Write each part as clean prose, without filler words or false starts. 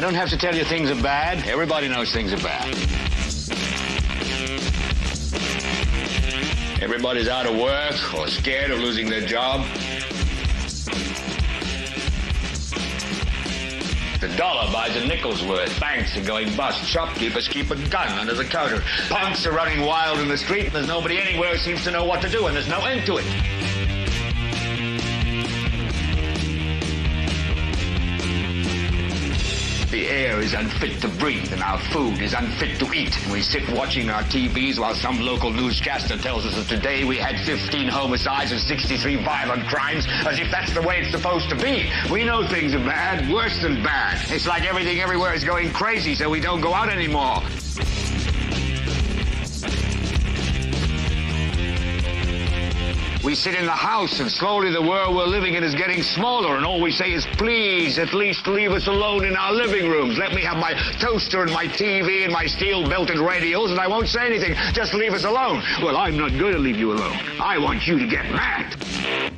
don't have to tell you things are bad. Everybody knows things are bad. Everybody's out of work or scared of losing their job. The dollar buys a nickel's worth. Banks are going bust. Shopkeepers keep a gun under the counter. Punks are running wild in the street, and there's nobody anywhere who seems to know what to do, and there's no end to it. The air is unfit to breathe, and our food is unfit to eat. And we sit watching our TVs while some local newscaster tells us that today we had 15 homicides and 63 violent crimes, as if that's the way it's supposed to be. We know things are bad, worse than bad. It's like everything everywhere is going crazy, so we don't go out anymore. We sit in the house, and slowly the world we're living in is getting smaller, and all we say is, please, at least leave us alone in our living rooms. Let me have my toaster and my TV and my steel-belted radios, and I won't say anything. Just leave us alone. Well, I'm not going to leave you alone. I want you to get mad.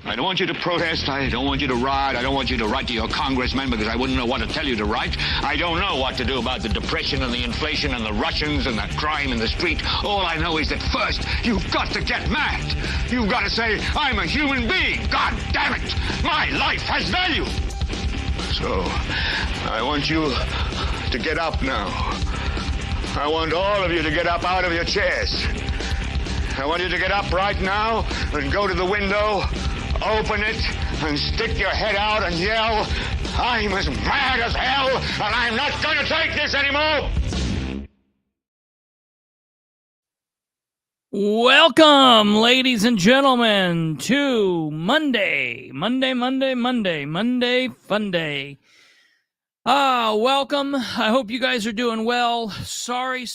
I don't want you to protest. I don't want you to riot. I don't want you to write to your congressman, because I wouldn't know what to tell you to write. I don't know what to do about the depression and the inflation and the Russians and the crime in the street. All I know is that first, you've got to get mad. You've got to say, I'm a human being. God damn it. My life has value. So, I want you to get up now. I want all of you to get up out of your chairs. I want you to get up right now and go to the window, open it, and stick your head out and yell, I'm as mad as hell, and I'm not going to take this anymore. Welcome, ladies and gentlemen, to Monday Fun Day. Welcome. I hope you guys are doing well. Sorry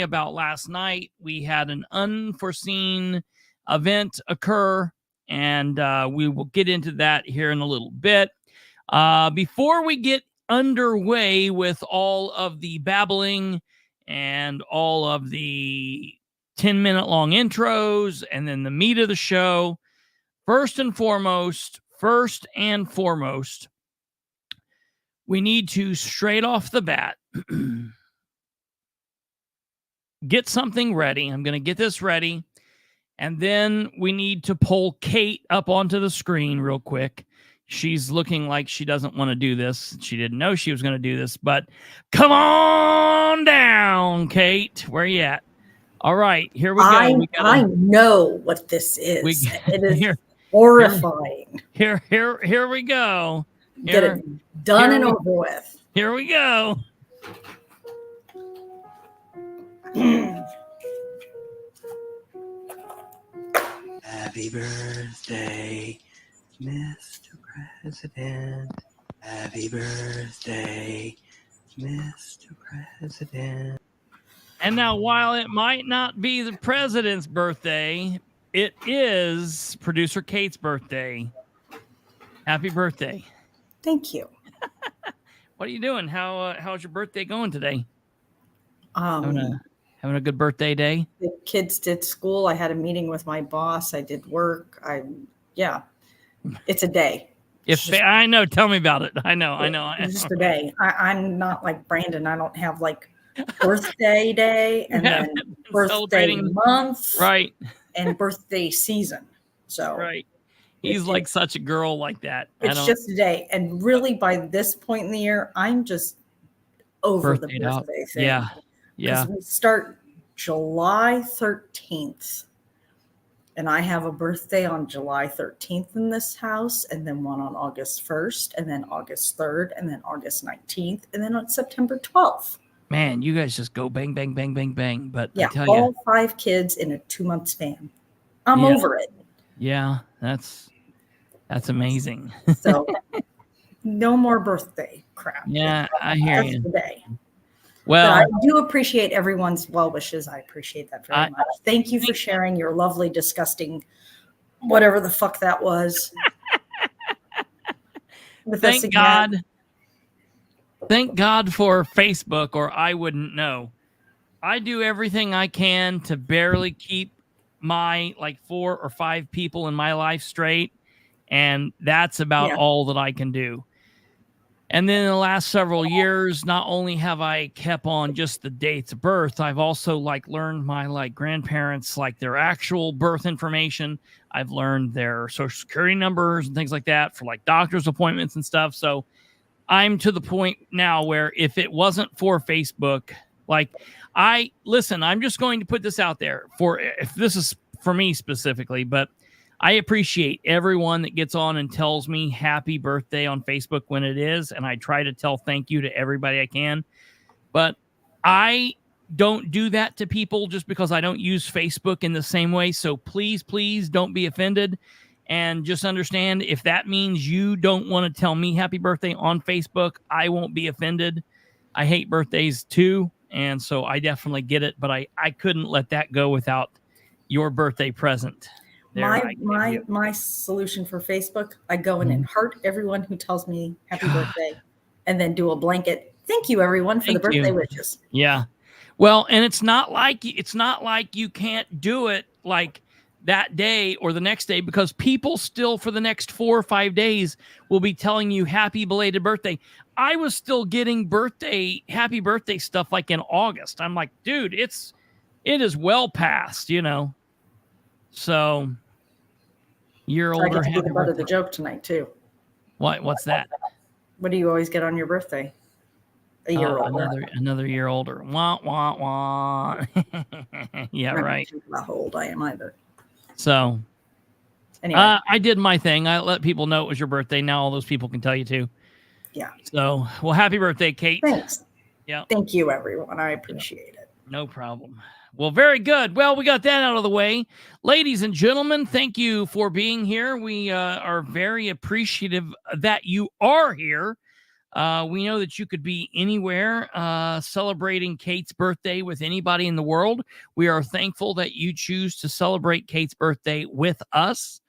about last night. We had an unforeseen event occur, and we will get into that here in a little bit. Before we get underway with all of the babbling and all of the 10-minute long intros and then the meat of the show, first and foremost, we need to straight off the bat get something ready. I'm going to get this ready, and then we need to pull Kate up onto the screen real quick. She's looking like she doesn't want to do this. She didn't know she was going to do this, but come on down, Kate. Where are you at? All right, here we go. I know what this is. It is horrifying. Here we go. Get it done and over with. Here we go. Happy birthday, Mr. President. Happy birthday, Mr. President. And now, while it might not be the president's birthday, it is producer Kate's birthday. Happy birthday. Thank you. What are you doing? How's your birthday going today? Having a good birthday day? The kids did school. I had a meeting with my boss. I did work. It's a day. I know. Tell me about it. I know. It's just a day. I'm not like Brandon. I don't have like birthday day and then birthday month, right, and birthday season. So right, he's like such a girl like that. It's just a day, and really by this point in the year, I'm just over the birthday thing. Yeah. Because we start July 13th, and I have a birthday on July 13th in this house, and then one on August 1st, and then August 3rd, and then August 19th, and then on September 12th. Man, you guys just go bang, bang, bang, bang, bang. But yeah, I tell all you, 5 kids in a 2-month span. I'm over it. Yeah, that's amazing. So no more birthday crap. Yeah, I hear you. Today. Well, but I do appreciate everyone's well wishes. I appreciate that very much. Thank you for sharing your lovely, disgusting, whatever the fuck that was. Thank God. Thank God for Facebook, or I wouldn't know. I do everything I can to barely keep my 4 or 5 people in my life straight, and that's about all that I can do. And then in the last several years, not only have I kept on just the dates of birth, I've also like learned my like grandparents, like their actual birth information. I've learned their social security numbers and things like that for like doctor's appointments and stuff. So I'm to the point now where if it wasn't for Facebook, like I'm just going to put this out there for if this is for me specifically, but I appreciate everyone that gets on and tells me happy birthday on Facebook when it is. And I try to tell thank you to everybody I can. But I don't do that to people just because I don't use Facebook in the same way. So please, please don't be offended. And just understand if that means you don't want to tell me happy birthday on Facebook, I won't be offended. I hate birthdays too. And so I definitely get it. But I couldn't let that go without your birthday present. My solution for Facebook, I go in and heart everyone who tells me happy birthday, and then do a blanket thank you everyone for the birthday wishes. Yeah. Well, and it's not like you can't do it like that day or the next day, because people still for the next 4 or 5 days will be telling you happy belated birthday. I was still getting happy birthday stuff like in August. I'm like, dude, it is well past, So year older. I get to be the butt of the joke tonight too. What's that? What do you always get on your birthday? A year older. Another year older. Wah, wah, wah. Yeah, right. I'm not how old I am either. So anyway, I did my thing. I let people know it was your birthday. Now all those people can tell you too. Yeah. So, well, happy birthday, Kate. Thanks. Yeah. Thank you, everyone. I appreciate it. No problem. Well, very good. Well, we got that out of the way. Ladies and gentlemen, thank you for being here. We are very appreciative that you are here. We know that you could be anywhere celebrating Kate's birthday with anybody in the world. We are thankful that you choose to celebrate Kate's birthday with us.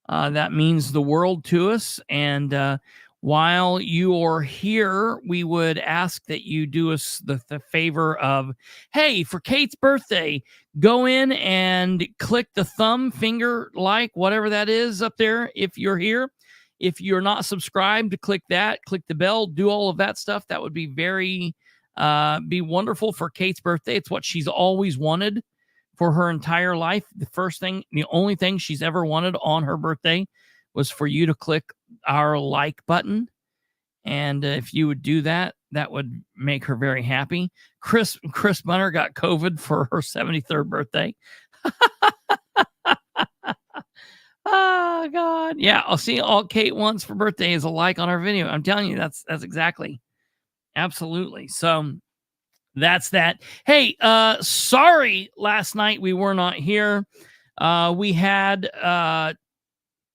That means the world to us. And while you are here, we would ask that you do us the favor of, hey, for Kate's birthday, go in and click the thumb, finger, like, whatever that is up there if you're here. If you're not subscribed, click that, click the bell, do all of that stuff. That would be be wonderful for Kate's birthday. It's what she's always wanted for her entire life. The only thing she's ever wanted on her birthday was for you to click our like button. And if you would do that, that would make her very happy. Chris Bunner got COVID for her 73rd birthday. Oh, God. Yeah, I'll see all Kate wants for birthday is a like on our video. I'm telling you, that's exactly. Absolutely. So that's that. Hey, sorry last night we were not here. We had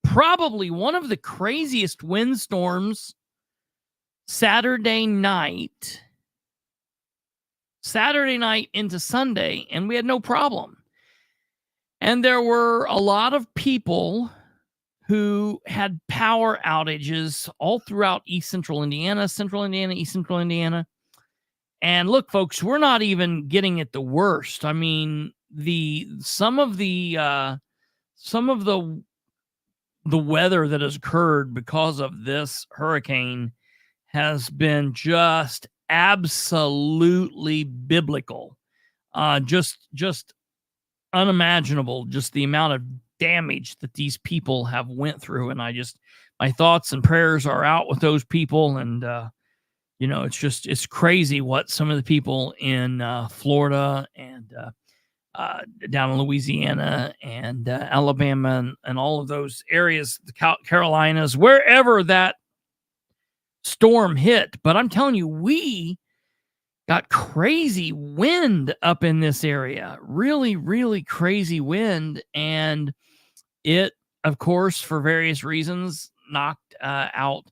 probably one of the craziest windstorms Saturday night into Sunday, and we had no problem. And there were a lot of people who had power outages all throughout East Central Indiana, Central Indiana, East Central Indiana. And look, folks, we're not even getting at the worst. I mean, some of the weather that has occurred because of this hurricane has been just absolutely biblical. Just unimaginable, just the amount of damage that these people have went through. And my thoughts and prayers are out with those people. And, it's crazy what some of the people in Florida and down in Louisiana and Alabama and all of those areas, the Carolinas, wherever that storm hit. But I'm telling you, we got crazy wind up in this area. Really, really crazy wind. And it, of course, for various reasons, knocked out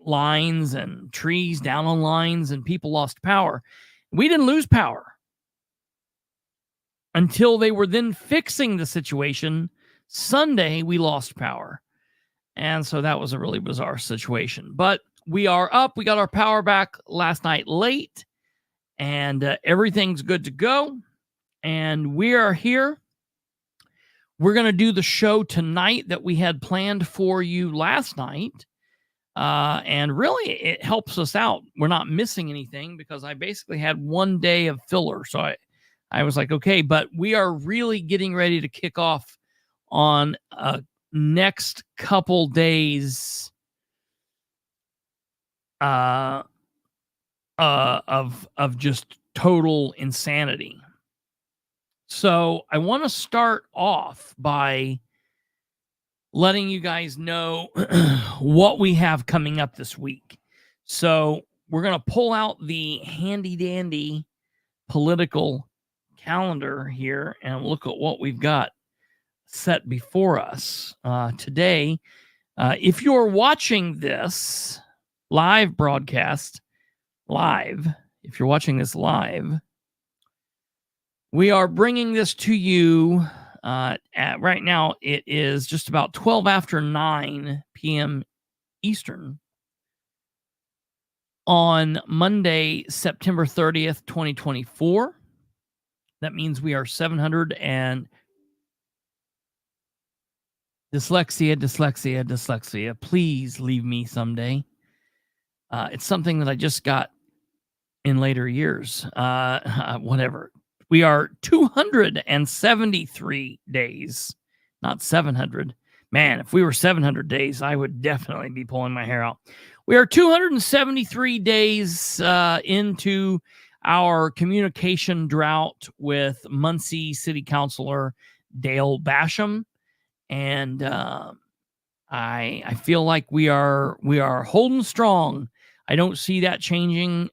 lines and trees down on lines, and people lost power. We didn't lose power until they were then fixing the situation. Sunday, we lost power. And so that was a really bizarre situation. But we are up. We got our power back last night late, and everything's good to go. And we are here. We're going to do the show tonight that we had planned for you last night. And really, it helps us out. We're not missing anything because I basically had 1 day of filler. So I was like, okay, but we are really getting ready to kick off on next couple days of just total insanity. So I want to start off by letting you guys know what we have coming up this week. So we're going to pull out the handy dandy political calendar here and look at what we've got set before us today. If you're watching this live broadcast, if you're watching this live, we are bringing this to you right now. It is just about 12 after 9 p.m. Eastern on Monday, September 30th, 2024. That means we are 700 and dyslexia. Please leave me someday. It's something that I just got in later years. Whatever. We are 273 days, not 700. Man, if we were 700 days, I would definitely be pulling my hair out. We are 273 days into our communication drought with Muncie City Councilor Dale Basham. And I feel like we are holding strong. I don't see that changing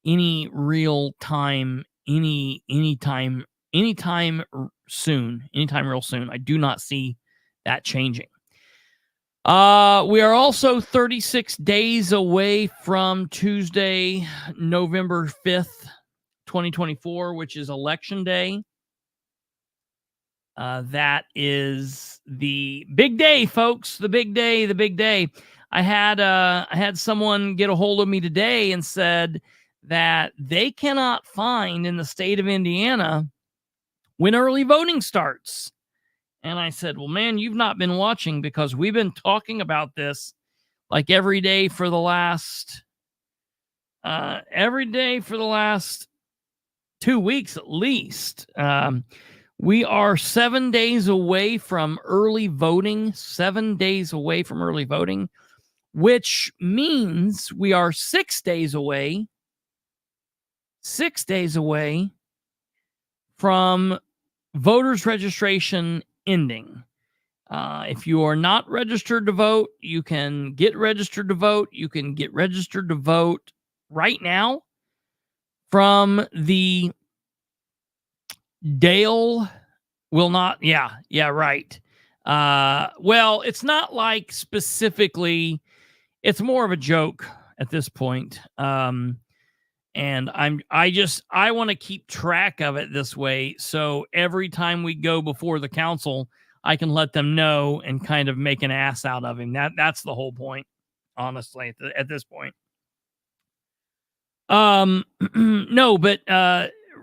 any real time, anytime real soon. I do not see that changing. We are also 36 days away from Tuesday, November 5th, 2024, which is Election Day. That is the big day, folks. The big day. I had someone get a hold of me today and said that they cannot find in the state of Indiana when early voting starts. And I said, well, man, you've not been watching because we've been talking about this like every day for the last 2 weeks at least. We are 7 days away from early voting, which means we are 6 days away from voters registration ending. If you are not registered to vote, you can get registered to vote. You can get registered to vote right now from the Dale will not. Yeah, right. Well, it's not like specifically, it's more of a joke at this point. And I want to keep track of it this way. So every time we go before the council, I can let them know and kind of make an ass out of him. That's the whole point, honestly, at this point. No, but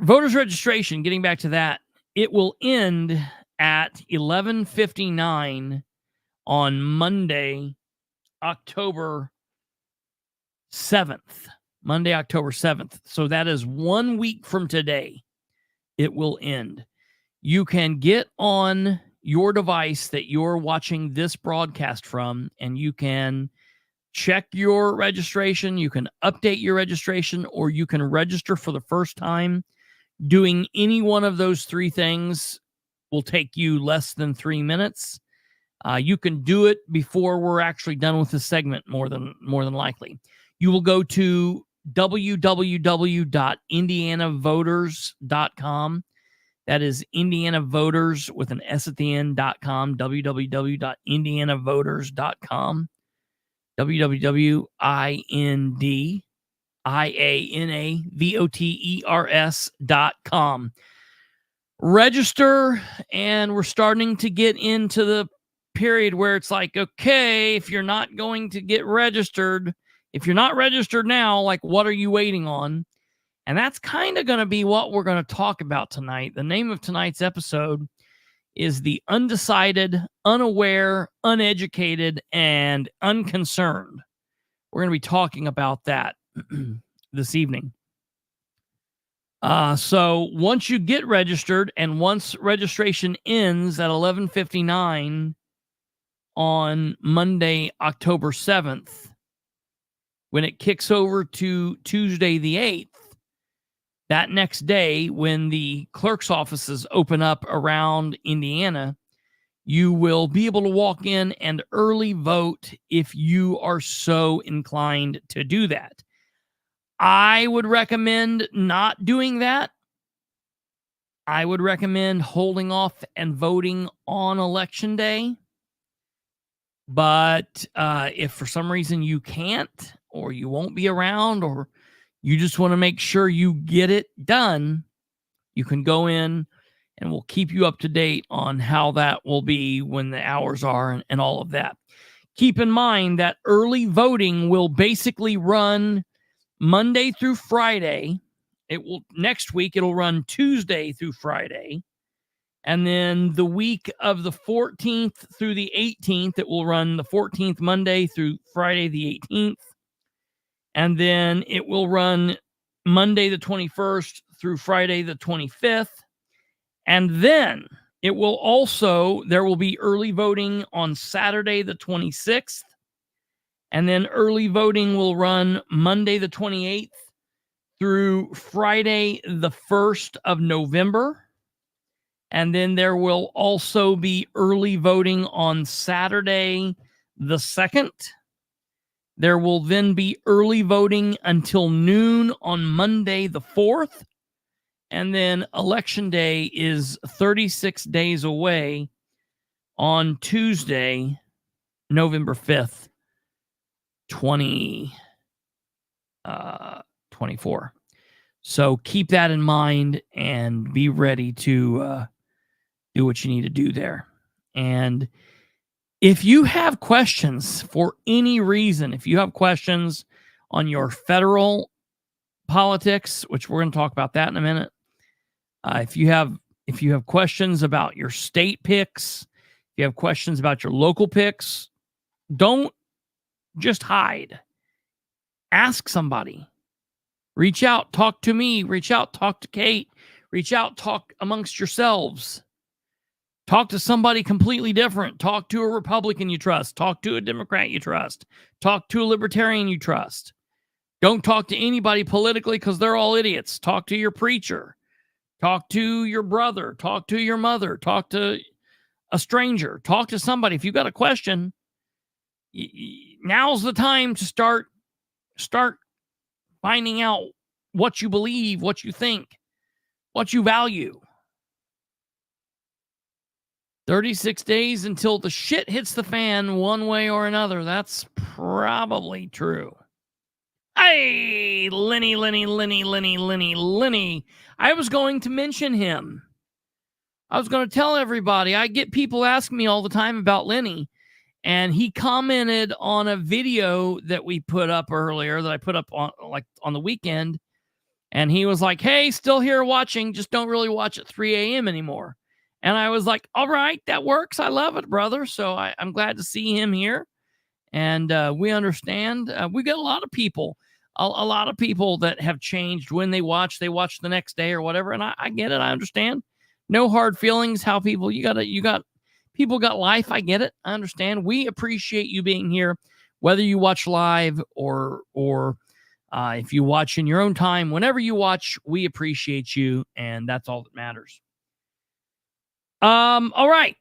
voters registration, getting back to that, it will end at 11:59 on Monday, October 7th. So that is 1 week from today. It will end. You can get on your device that you're watching this broadcast from, and you can check your registration. You can update your registration, or you can register for the first time. Doing any one of those three things will take you less than 3 minutes. You can do it before we're actually done with the segment, more than likely. You will go to www.indianavoters.com. That is Indiana Voters with an S at the end.com. www.indianavoters.com. www.indianavoters.com. Register, and we're starting to get into the period where it's like, okay, if you're not going to get registered, if you're not registered now, like, what are you waiting on? And that's kind of going to be what we're going to talk about tonight. The name of tonight's episode is the undecided, unaware, uneducated, and unconcerned. We're going to be talking about that this evening. So once you get registered, and once registration ends at 11:59 on Monday, October 7th, when it kicks over to Tuesday the 8th, that next day, when the clerk's offices open up around Indiana, you will be able to walk in and early vote if you are so inclined to do that. I would recommend not doing that. I would recommend holding off and voting on election day. But if for some reason you can't, or you won't be around, or you just want to make sure you get it done, you can go in and we'll keep you up to date on how that will be, when the hours are, and all of that. Keep in mind that early voting will basically run Monday through Friday. Next week, it'll run Tuesday through Friday. And then the week of the 14th through the 18th, it will run the 14th Monday through Friday the 18th. And then it will run Monday the 21st through Friday the 25th. And then there will be early voting on Saturday the 26th. And then early voting will run Monday the 28th through Friday the 1st of November. And then there will also be early voting on Saturday the 2nd. There will then be early voting until noon on Monday the 4th. And then Election Day is 36 days away on Tuesday, November 5th, 2024. So keep that in mind and be ready to do what you need to do there. And if you have questions for any reason, if you have questions on your federal politics, which we're going to talk about that in a minute, if you have questions about your state picks, if you have questions about your local picks, don't just hide. Ask somebody. Reach out, talk to me, reach out, talk to Kate, reach out, talk amongst yourselves. Talk to somebody completely different. Talk to a Republican you trust. Talk to a Democrat you trust. Talk to a Libertarian you trust. Don't talk to anybody politically, because they're all idiots. Talk to your preacher. Talk to your brother. Talk to your mother. Talk to a stranger. Talk to somebody. If you've got a question, now's the time to start finding out what you believe, what you think, what you value. 36 days until the shit hits the fan one way or another. That's probably true. Hey, Lenny. I was going to mention him. I was going to tell everybody. I get people asking me all the time about Lenny. And he commented on a video that we put up earlier, that I put up on the weekend. And he was like, hey, still here watching. Just don't really watch at 3 a.m. anymore. And I was like, all right, that works. I love it, brother. So I'm glad to see him here. And we understand. We got a lot of people that have changed when they watch the next day or whatever. And I get it. I understand. No hard feelings. How people, people got life. I get it. I understand. We appreciate you being here, whether you watch live or if you watch in your own time. Whenever you watch, we appreciate you. And that's all that matters. All right.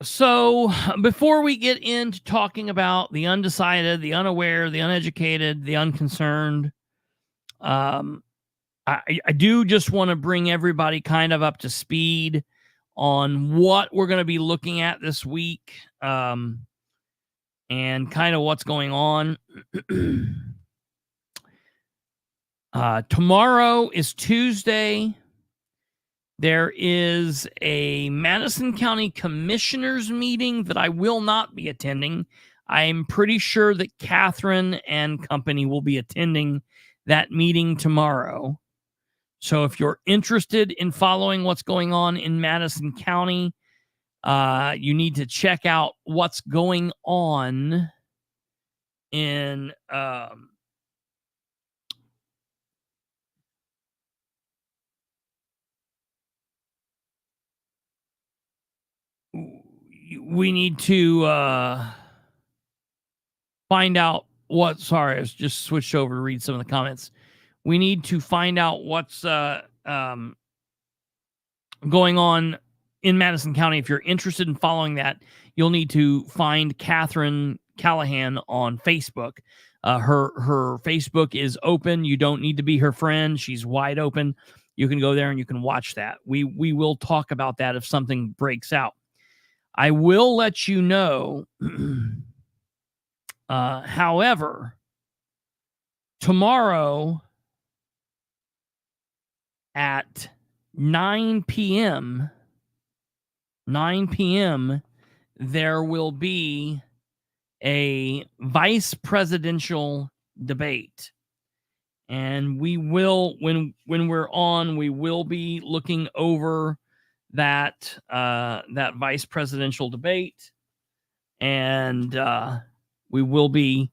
So before we get into talking about the undecided, the unaware, the uneducated, the unconcerned, I do just want to bring everybody kind of up to speed on what we're going to be looking at this week, and kind of what's going on. Tomorrow is Tuesday. There is a Madison County Commissioners meeting that I will not be attending. I'm pretty sure that Catherine and company will be attending that meeting tomorrow. So if you're interested in following what's going on in Madison County, you need to check out what's going on in we need to find out what. Sorry, I was just switched over to read some of the comments. We need to find out what's going on in Madison County. If you're interested in following that, you'll need to find Catherine Callahan on Facebook. Her Facebook is open. You don't need to be her friend. She's wide open. You can go there and you can watch that. We will talk about that if something breaks out. I will let you know. However, tomorrow at 9 p.m., there will be a vice presidential debate. And we will, when we're on, we will be looking over that vice presidential debate. And we will be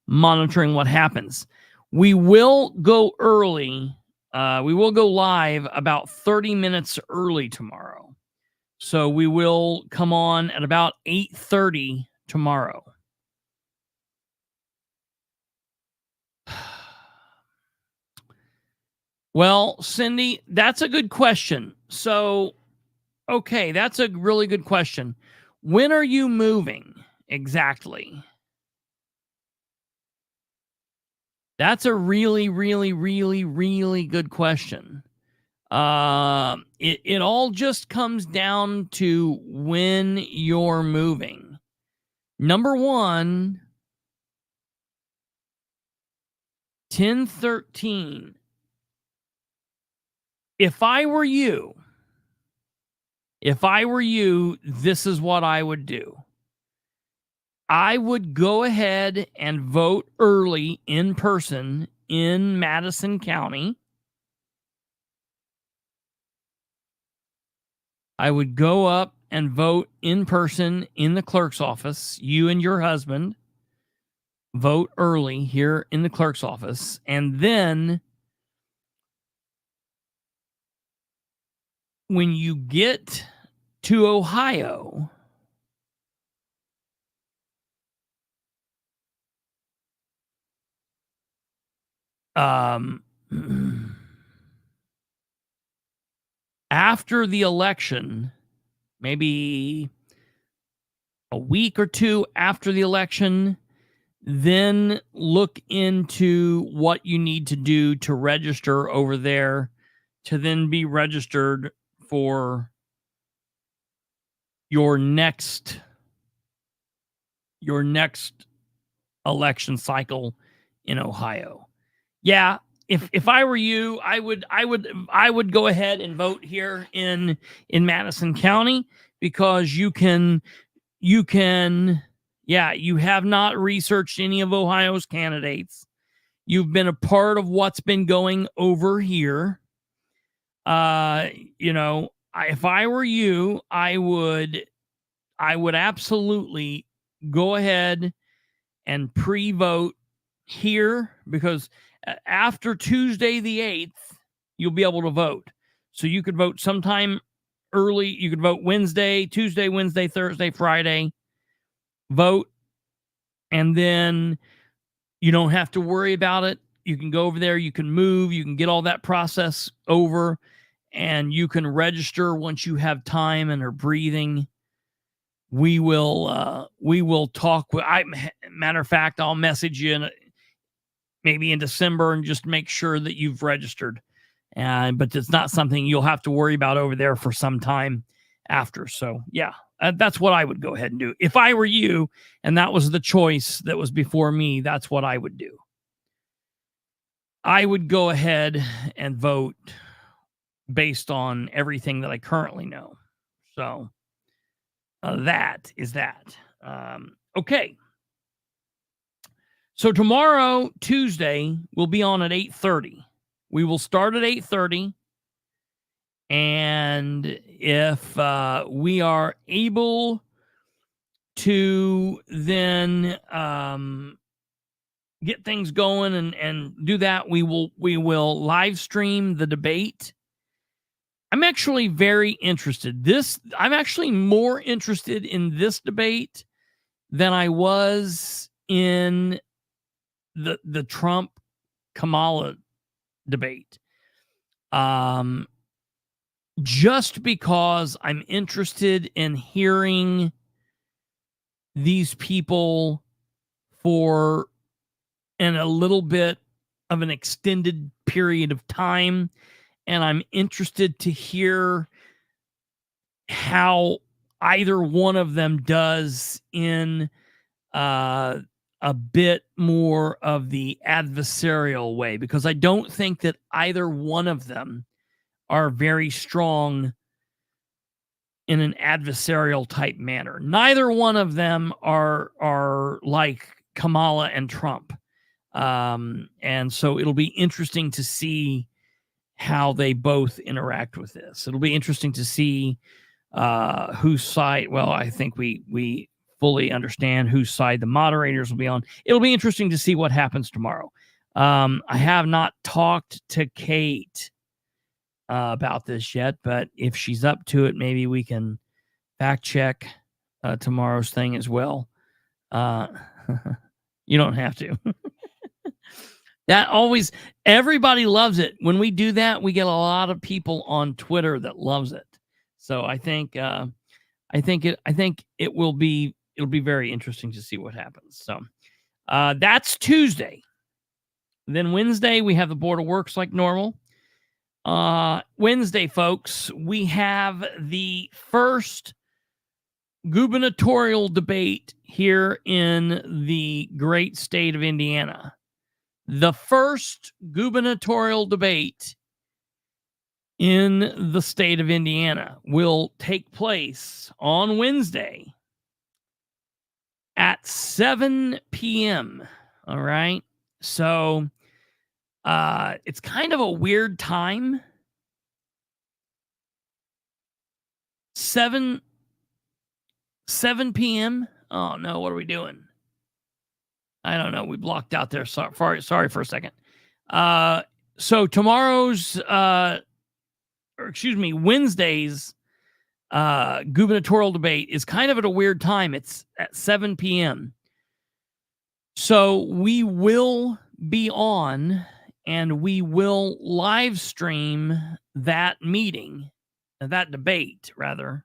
monitoring what happens. We will go early. We will go live about 30 minutes early tomorrow. So we will come on at about 8:30 tomorrow. Well, Cindy, that's a good question. So, okay, that's a really good question. When are you moving exactly? That's a really, really, really, really good question. It all just comes down to when you're moving. Number one, 1013. If I were you, this is what I would do. I would go ahead and vote early in person in Madison County. I would go up and vote in person in the clerk's office. You and your husband vote early here in the clerk's office. And then when you get to Ohio, after the election, maybe a week or two after the election, then look into what you need to do to register over there to then be registered for your next election cycle in Ohio. Yeah, if I were you, I would go ahead and vote here in Madison County, because you have not researched any of Ohio's candidates. You've been a part of what's been going over here. If I were you, I would absolutely go ahead and pre-vote here, because after Tuesday the 8th, you'll be able to vote. So you could vote sometime early. You could vote Tuesday, Wednesday, Thursday, Friday. Vote, and then you don't have to worry about it. You can go over there, you can move, you can get all that process over, and you can register once you have time and are breathing. We will talk. Matter of fact, I'll message you maybe in December and just make sure that you've registered. But it's not something you'll have to worry about over there for some time after. So yeah, that's what I would go ahead and do. If I were you and that was the choice that was before me, that's what I would do. I would go ahead and vote based on everything that I currently know. So that is that. Okay. So tomorrow, Tuesday, we'll be on at 8:30. We will start at 8:30. And if we are able to then get things going and do that, we will live stream the debate. I'm actually very interested. I'm actually more interested in this debate than I was in the Trump Kamala debate. Just because I'm interested in hearing these people for in a little bit of an extended period of time, and I'm interested to hear how either one of them does in a bit more of the adversarial way, because I don't think that either one of them are very strong in an adversarial type manner. Neither one of them are like Kamala and Trump. And so it'll be interesting to see how they both interact with this. It'll be interesting to see whose side. Well, I think we fully understand whose side the moderators will be on. It'll be interesting to see what happens tomorrow. I have not talked to Kate about this yet, but if she's up to it, maybe we can fact check tomorrow's thing as well. You don't have to. Everybody loves it. When we do that, we get a lot of people on Twitter that loves it. So I think it will be, it'll be very interesting to see what happens. So that's Tuesday. Then Wednesday, we have the Board of Works like normal. Wednesday, folks, we have the first gubernatorial debate here in the great state of Indiana. The first gubernatorial debate in the state of Indiana will take place on Wednesday at 7 p.m. All right. So it's kind of a weird time. 7 p.m. Oh no, what are we doing? I don't know. We blocked out there. Sorry for a second. So tomorrow's Wednesday's gubernatorial debate is kind of at a weird time. It's at 7 p.m. So we will be on and we will live stream that meeting, that debate, rather,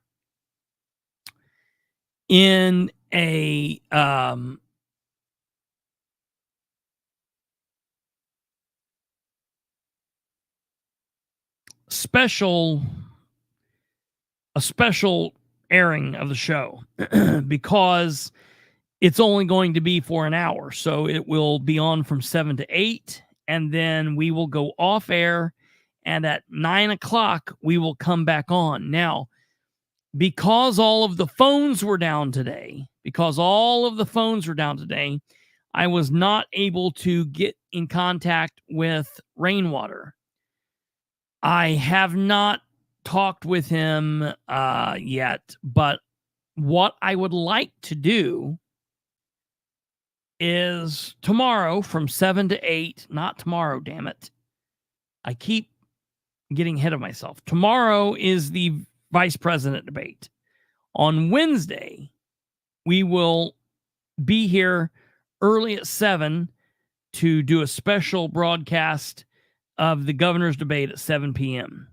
in a special airing of the show because it's only going to be for an hour. So it will be on from 7 to 8, and then we will go off air, and at 9 o'clock we will come back on. Now, because all of the phones were down today, I was not able to get in contact with Rainwater. I have not talked with him yet, but what I would like to do is tomorrow from 7 to 8, not tomorrow, damn it. I keep getting ahead of myself. Tomorrow is the vice president debate. On Wednesday, we will be here early at 7 to do a special broadcast of the governor's debate at 7 p.m.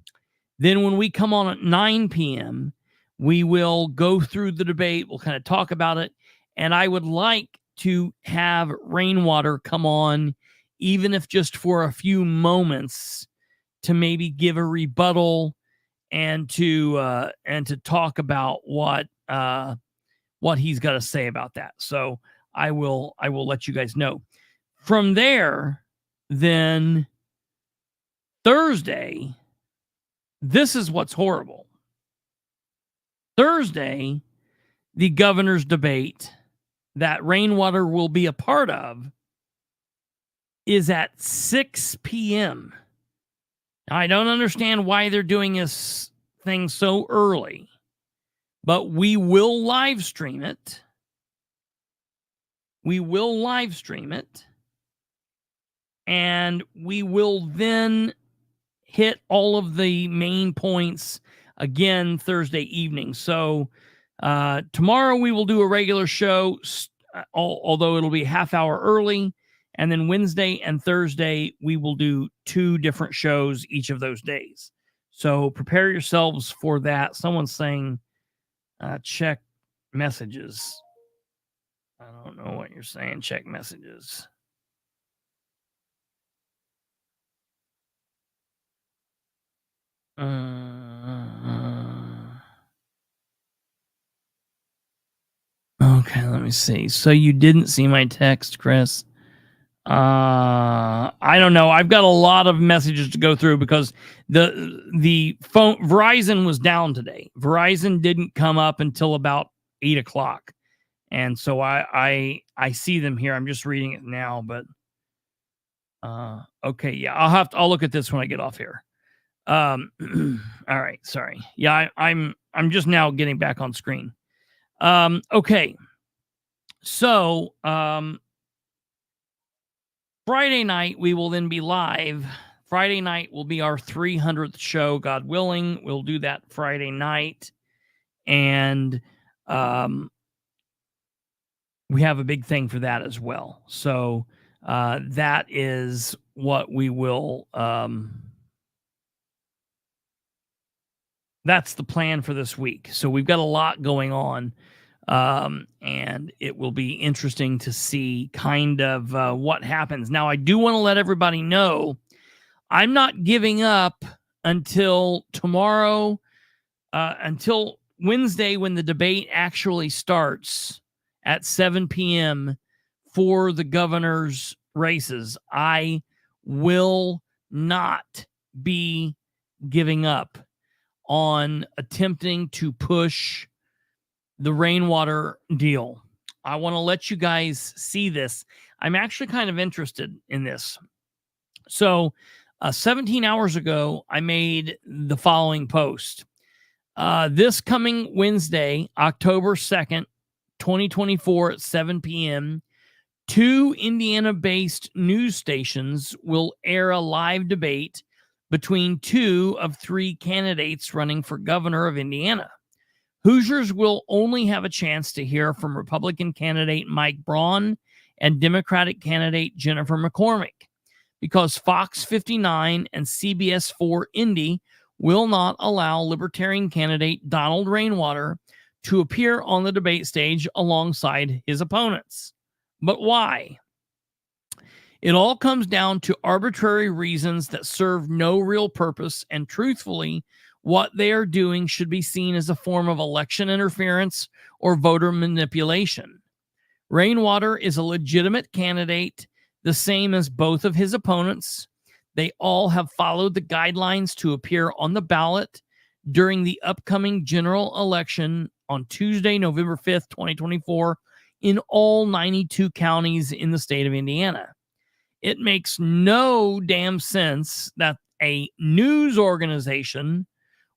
Then when we come on at 9 p.m., we will go through the debate. We'll kind of talk about it. And I would like to have Rainwater come on, even if just for a few moments, to maybe give a rebuttal and to talk about what he's got to say about that. So I will let you guys know. From there, then Thursday, this is what's horrible. Thursday, the governor's debate that Rainwater will be a part of is at 6 p.m. I don't understand why they're doing this thing so early, but we will live stream it. We will live stream it. And we will then hit all of the main points again Thursday evening. So tomorrow we will do a regular show, although it'll be half hour early. And then Wednesday and Thursday, we will do 2 different shows each of those days. So prepare yourselves for that. Someone's saying, check messages. I don't know what you're saying. Check messages. Okay, let me see. So you didn't see my text, Chris? I don't know. I've got a lot of messages to go through because the phone Verizon was down today. Verizon didn't come up until about 8 o'clock. And so I see them here. I'm just reading it now, but okay, yeah, I'll look at this when I get off here. All right, sorry. Yeah, I'm just now getting back on screen. Okay. So, Friday night we will then be live. Friday night will be our 300th show, God willing. We'll do that Friday night. And we have a big thing for that as well. So, that is what we will that's the plan for this week. So we've got a lot going on, and it will be interesting to see kind of what happens. Now, I do want to let everybody know I'm not giving up until tomorrow, until Wednesday when the debate actually starts at 7 p.m. for the governor's races. I will not be giving up on attempting to push the rainwater deal. I want to let you guys see this. I'm actually kind of interested in this. So 17 hours ago, I made the following post. This coming Wednesday, October 2nd, 2024 at 7 p.m., 2 Indiana-based news stations will air a live debate between 2 of 3 candidates running for governor of Indiana. Hoosiers will only have a chance to hear from Republican candidate Mike Braun and Democratic candidate Jennifer McCormick, because Fox 59 and CBS 4 Indy will not allow Libertarian candidate Donald Rainwater to appear on the debate stage alongside his opponents. But why? It all comes down to arbitrary reasons that serve no real purpose, and truthfully, what they are doing should be seen as a form of election interference or voter manipulation. Rainwater is a legitimate candidate, the same as both of his opponents. They all have followed the guidelines to appear on the ballot during the upcoming general election on Tuesday, November 5th, 2024, in all 92 counties in the state of Indiana. It makes no damn sense that a news organization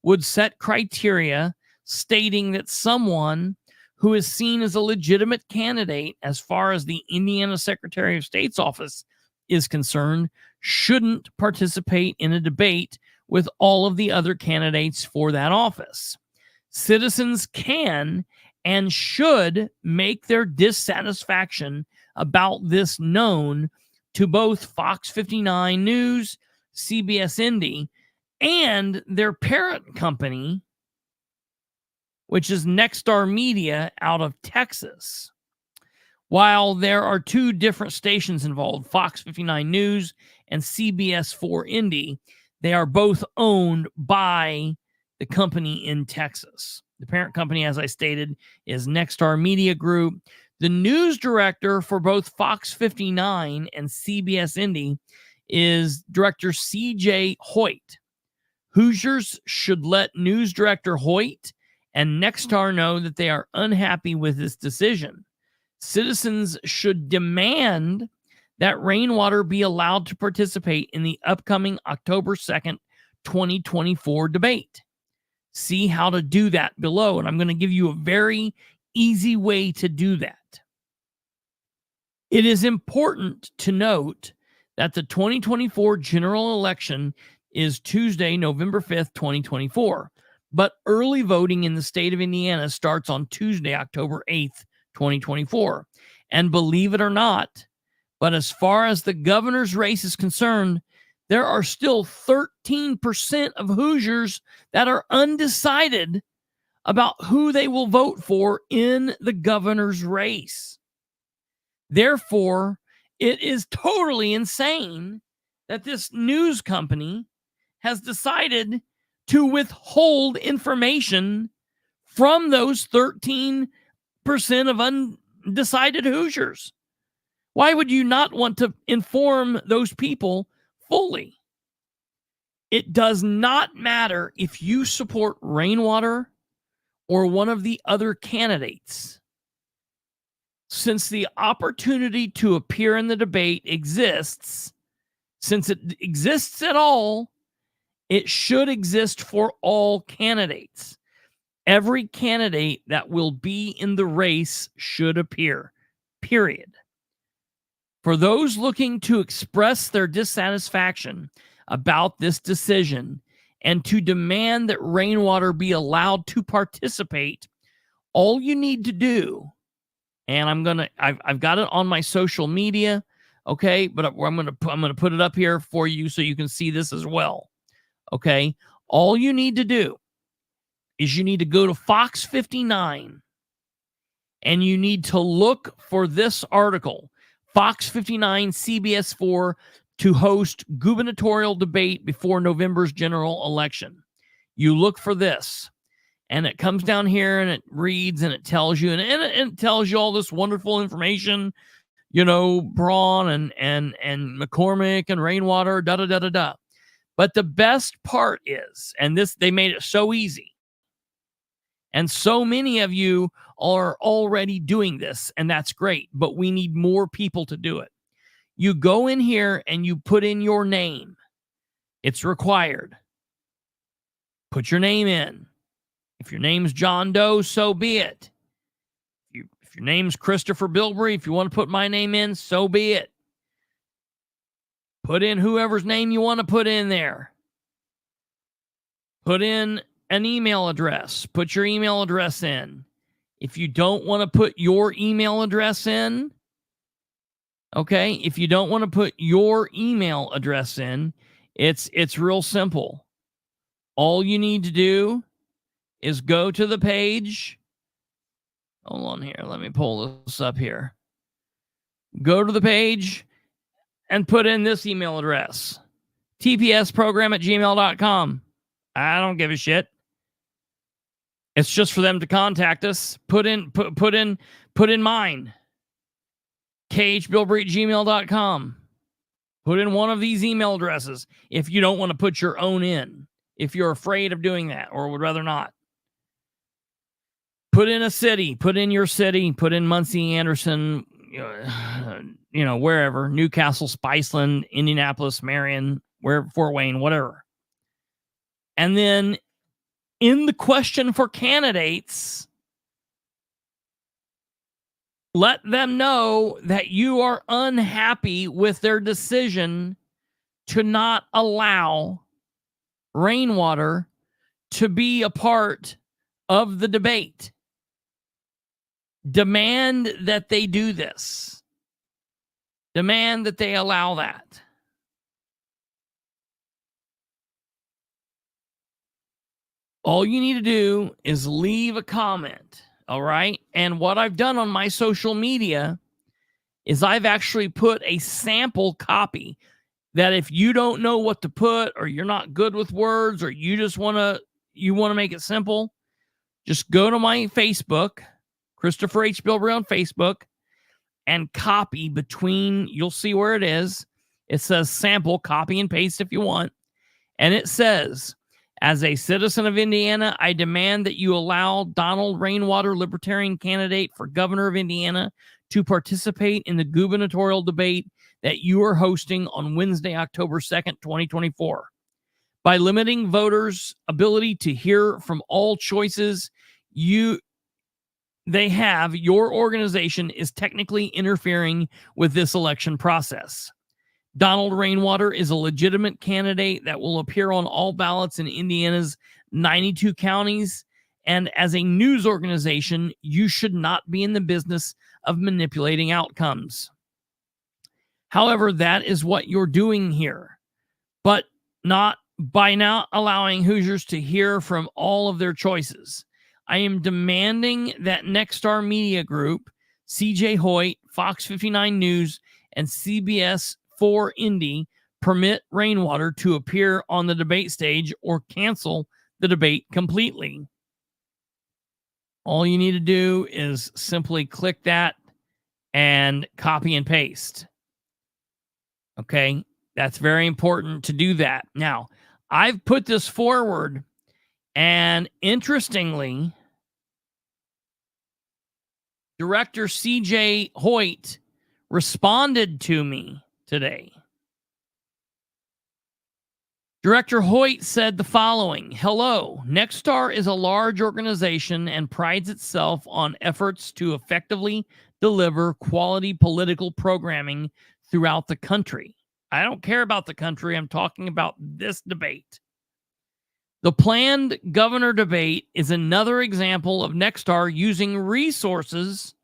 would set criteria stating that someone who is seen as a legitimate candidate as far as the Indiana Secretary of State's office is concerned shouldn't participate in a debate with all of the other candidates for that office. Citizens can and should make their dissatisfaction about this known to both Fox 59 News, CBS Indy, and their parent company, which is Nexstar Media out of Texas. While there are 2 different stations involved, Fox 59 News and CBS 4 Indy, they are both owned by the company in Texas. The parent company, as I stated, is Nexstar Media Group. The news director for both Fox 59 and CBS Indy is director CJ Hoyt. Hoosiers should let news director Hoyt and Nexstar know that they are unhappy with this decision. Citizens should demand that Rainwater be allowed to participate in the upcoming October 2nd, 2024 debate. See how to do that below, and I'm going to give you a very easy way to do that. It is important to note that the 2024 general election is Tuesday, November 5th, 2024, but early voting in the state of Indiana starts on Tuesday, October 8th, 2024. And believe it or not, but as far as the governor's race is concerned, there are still 13% of Hoosiers that are undecided about who they will vote for in the governor's race. Therefore, it is totally insane that this news company has decided to withhold information from those 13% of undecided Hoosiers. Why would you not want to inform those people fully? It does not matter if you support Rainwater or one of the other candidates. Since the opportunity to appear in the debate exists, since it exists at all, it should exist for all candidates. Every candidate that will be in the race should appear, period. For those looking to express their dissatisfaction about this decision and to demand that Rainwater be allowed to participate, all you need to do, and I've got it on my social media, okay, but I'm gonna put it up here for you so you can see this as well, okay. All you need to do is you need to go to Fox 59 and you need to look for this article, Fox 59 CBS 4 to host gubernatorial debate before November's general election. You look for this. And it comes down here and it reads and it tells you, and it tells you all this wonderful information, you know, Braun and McCormick and Rainwater, da-da-da-da-da. But the best part is, and this, they made it so easy. And so many of you are already doing this, and that's great, but we need more people to do it. You go in here and you put in your name. It's required. Put your name in. If your name's John Doe, so be it. If your name's Kristopher Bilbrey, if you want to put my name in, so be it. Put in whoever's name you want to put in there. Put in an email address. Put your email address in. If you don't want to put your email address in, okay, if you don't want to put your email address in, it's real simple. All you need to do is go to the page. Hold on here. Let me pull this up here. Go to the page and put in this email address. tpsprogram@gmail.com. I don't give a shit. It's just for them to contact us. Put in mine. khbilbrey@gmail.com. Put in one of these email addresses if you don't want to put your own in. If you're afraid of doing that or would rather not. Put in a city, put in your city, put in Muncie, Anderson, wherever, Newcastle, Spiceland, Indianapolis, Marion, Fort Wayne, whatever. And then in the question for candidates, let them know that you are unhappy with their decision to not allow Rainwater to be a part of the debate. Demand that they do this. Demand that they allow that. All you need to do is leave a comment, all right? And what I've done on my social media is I've actually put a sample copy that if you don't know what to put or you're not good with words or you just want to make it simple, just go to my Facebook, Kristopher H. Bilbrey on Facebook, and copy between, you'll see where it is. It says sample, copy and paste if you want. And it says, as a citizen of Indiana, I demand that you allow Donald Rainwater, Libertarian candidate for governor of Indiana, to participate in the gubernatorial debate that you are hosting on Wednesday, October 2nd, 2024. By limiting voters' ability to hear from all choices they have, your organization is technically interfering with this election process. Donald Rainwater is a legitimate candidate that will appear on all ballots in Indiana's 92 counties. And as a news organization, you should not be in the business of manipulating outcomes. However, that is what you're doing here, but not by not allowing Hoosiers to hear from all of their choices. I am demanding that Nexstar Media Group, CJ Hoyt, Fox 59 News, and CBS 4 Indy permit Rainwater to appear on the debate stage or cancel the debate completely. All you need to do is simply click that and copy and paste. Okay, that's very important to do that. Now, I've put this forward, and interestingly, Director CJ Hoyt responded to me today. Director Hoyt said the following: "Hello, Nexstar is a large organization and prides itself on efforts to effectively deliver quality political programming throughout the country." I don't care about the country. I'm talking about this debate. The planned governor debate is another example of Nexstar using resources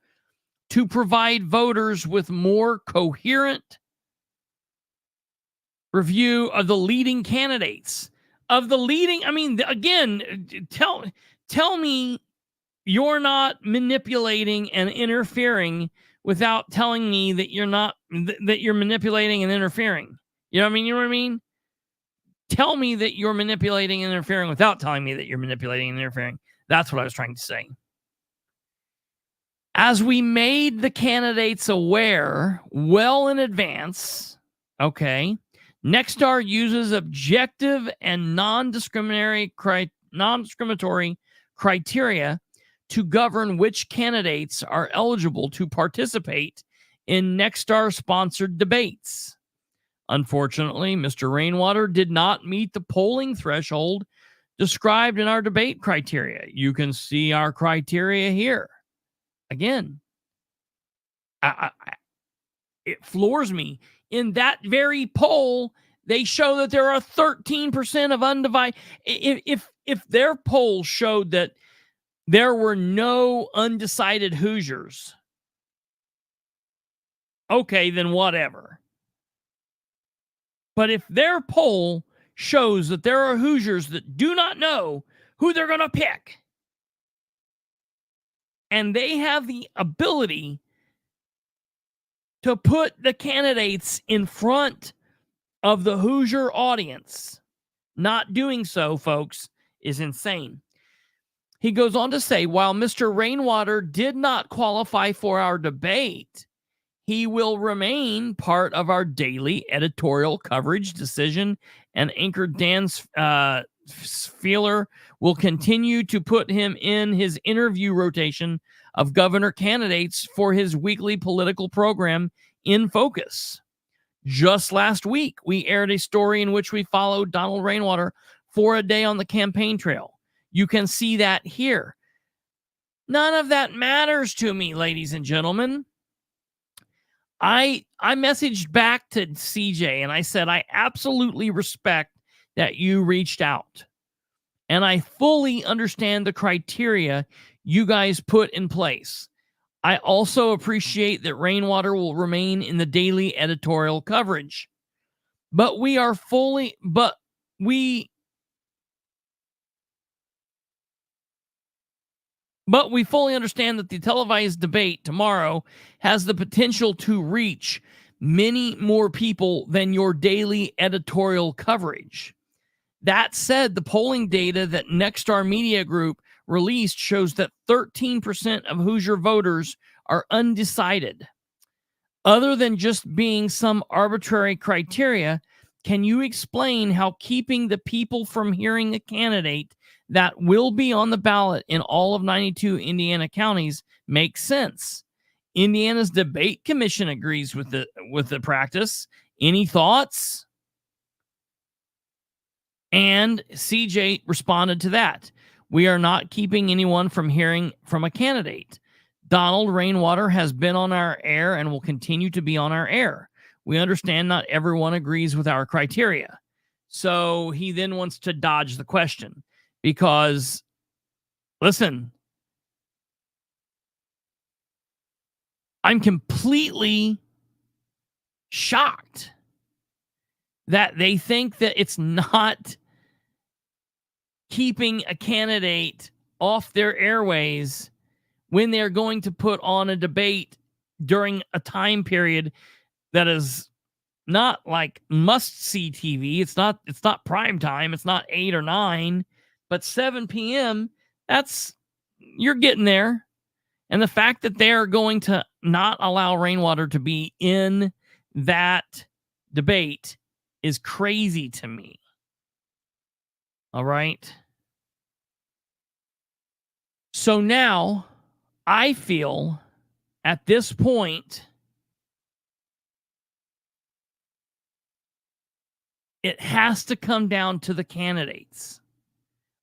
to provide voters with more coherent review of the leading candidates. Again, tell me you're not manipulating and interfering without telling me that you're manipulating and interfering. You know what I mean? Tell me that you're manipulating and interfering without telling me that you're manipulating and interfering. That's what I was trying to say. As we made the candidates aware well in advance, okay, Nexstar uses objective and non-discriminatory criteria to govern which candidates are eligible to participate in Nexstar-sponsored debates. Unfortunately, Mr. Rainwater did not meet the polling threshold described in our debate criteria. You can see our criteria here. Again, it floors me. In that very poll, they show that there are 13% of undivided. If their poll showed that there were no undecided Hoosiers, okay, then whatever. But if their poll shows that there are Hoosiers that do not know who they're going to pick, and they have the ability to put the candidates in front of the Hoosier audience, not doing so, folks, is insane. He goes on to say, while Mr. Rainwater did not qualify for our debate, he will remain part of our daily editorial coverage decision, and anchor Dan Feeler will continue to put him in his interview rotation of governor candidates for his weekly political program, In Focus. Just last week, we aired a story in which we followed Donald Rainwater for a day on the campaign trail. You can see that here. None of that matters to me, ladies and gentlemen. I messaged back to CJ and I said, I absolutely respect that you reached out. And I fully understand the criteria you guys put in place. I also appreciate that Rainwater will remain in the daily editorial coverage. But we fully understand that the televised debate tomorrow has the potential to reach many more people than your daily editorial coverage. That said, the polling data that Nexstar Media Group released shows that 13% of Hoosier voters are undecided. Other than just being some arbitrary criteria, can you explain how keeping the people from hearing a candidate that will be on the ballot in all of 92 Indiana counties makes sense? Indiana's debate commission agrees with the practice. Any thoughts? And CJ responded to that. We are not keeping anyone from hearing from a candidate. Donald Rainwater has been on our air and will continue to be on our air. We understand not everyone agrees with our criteria. So he then wants to dodge the question because, listen, I'm completely shocked that they think that it's not keeping a candidate off their airways when they're going to put on a debate during a time period that is not like must-see TV. It's not prime time. It's not 8 or 9, but 7 p.m., you're getting there. And the fact that they're going to not allow Rainwater to be in that debate is crazy to me. All right. So now I feel at this point it has to come down to the candidates.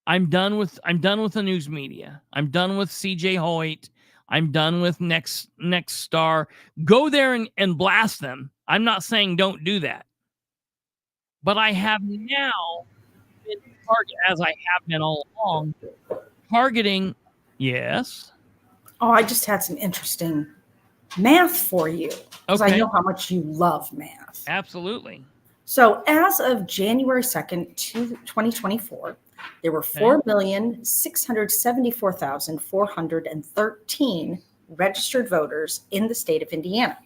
I'm done with the news media. I'm done with CJ Hoyt. I'm done with Next Star. Go there and blast them. I'm not saying don't do that. But I have now been as I have been all along, targeting. Yes. Oh, I just had some interesting math for you because I know how much you love math. Absolutely. So as of January 2nd, 2024, there were 4,674,413 registered voters in the state of Indiana.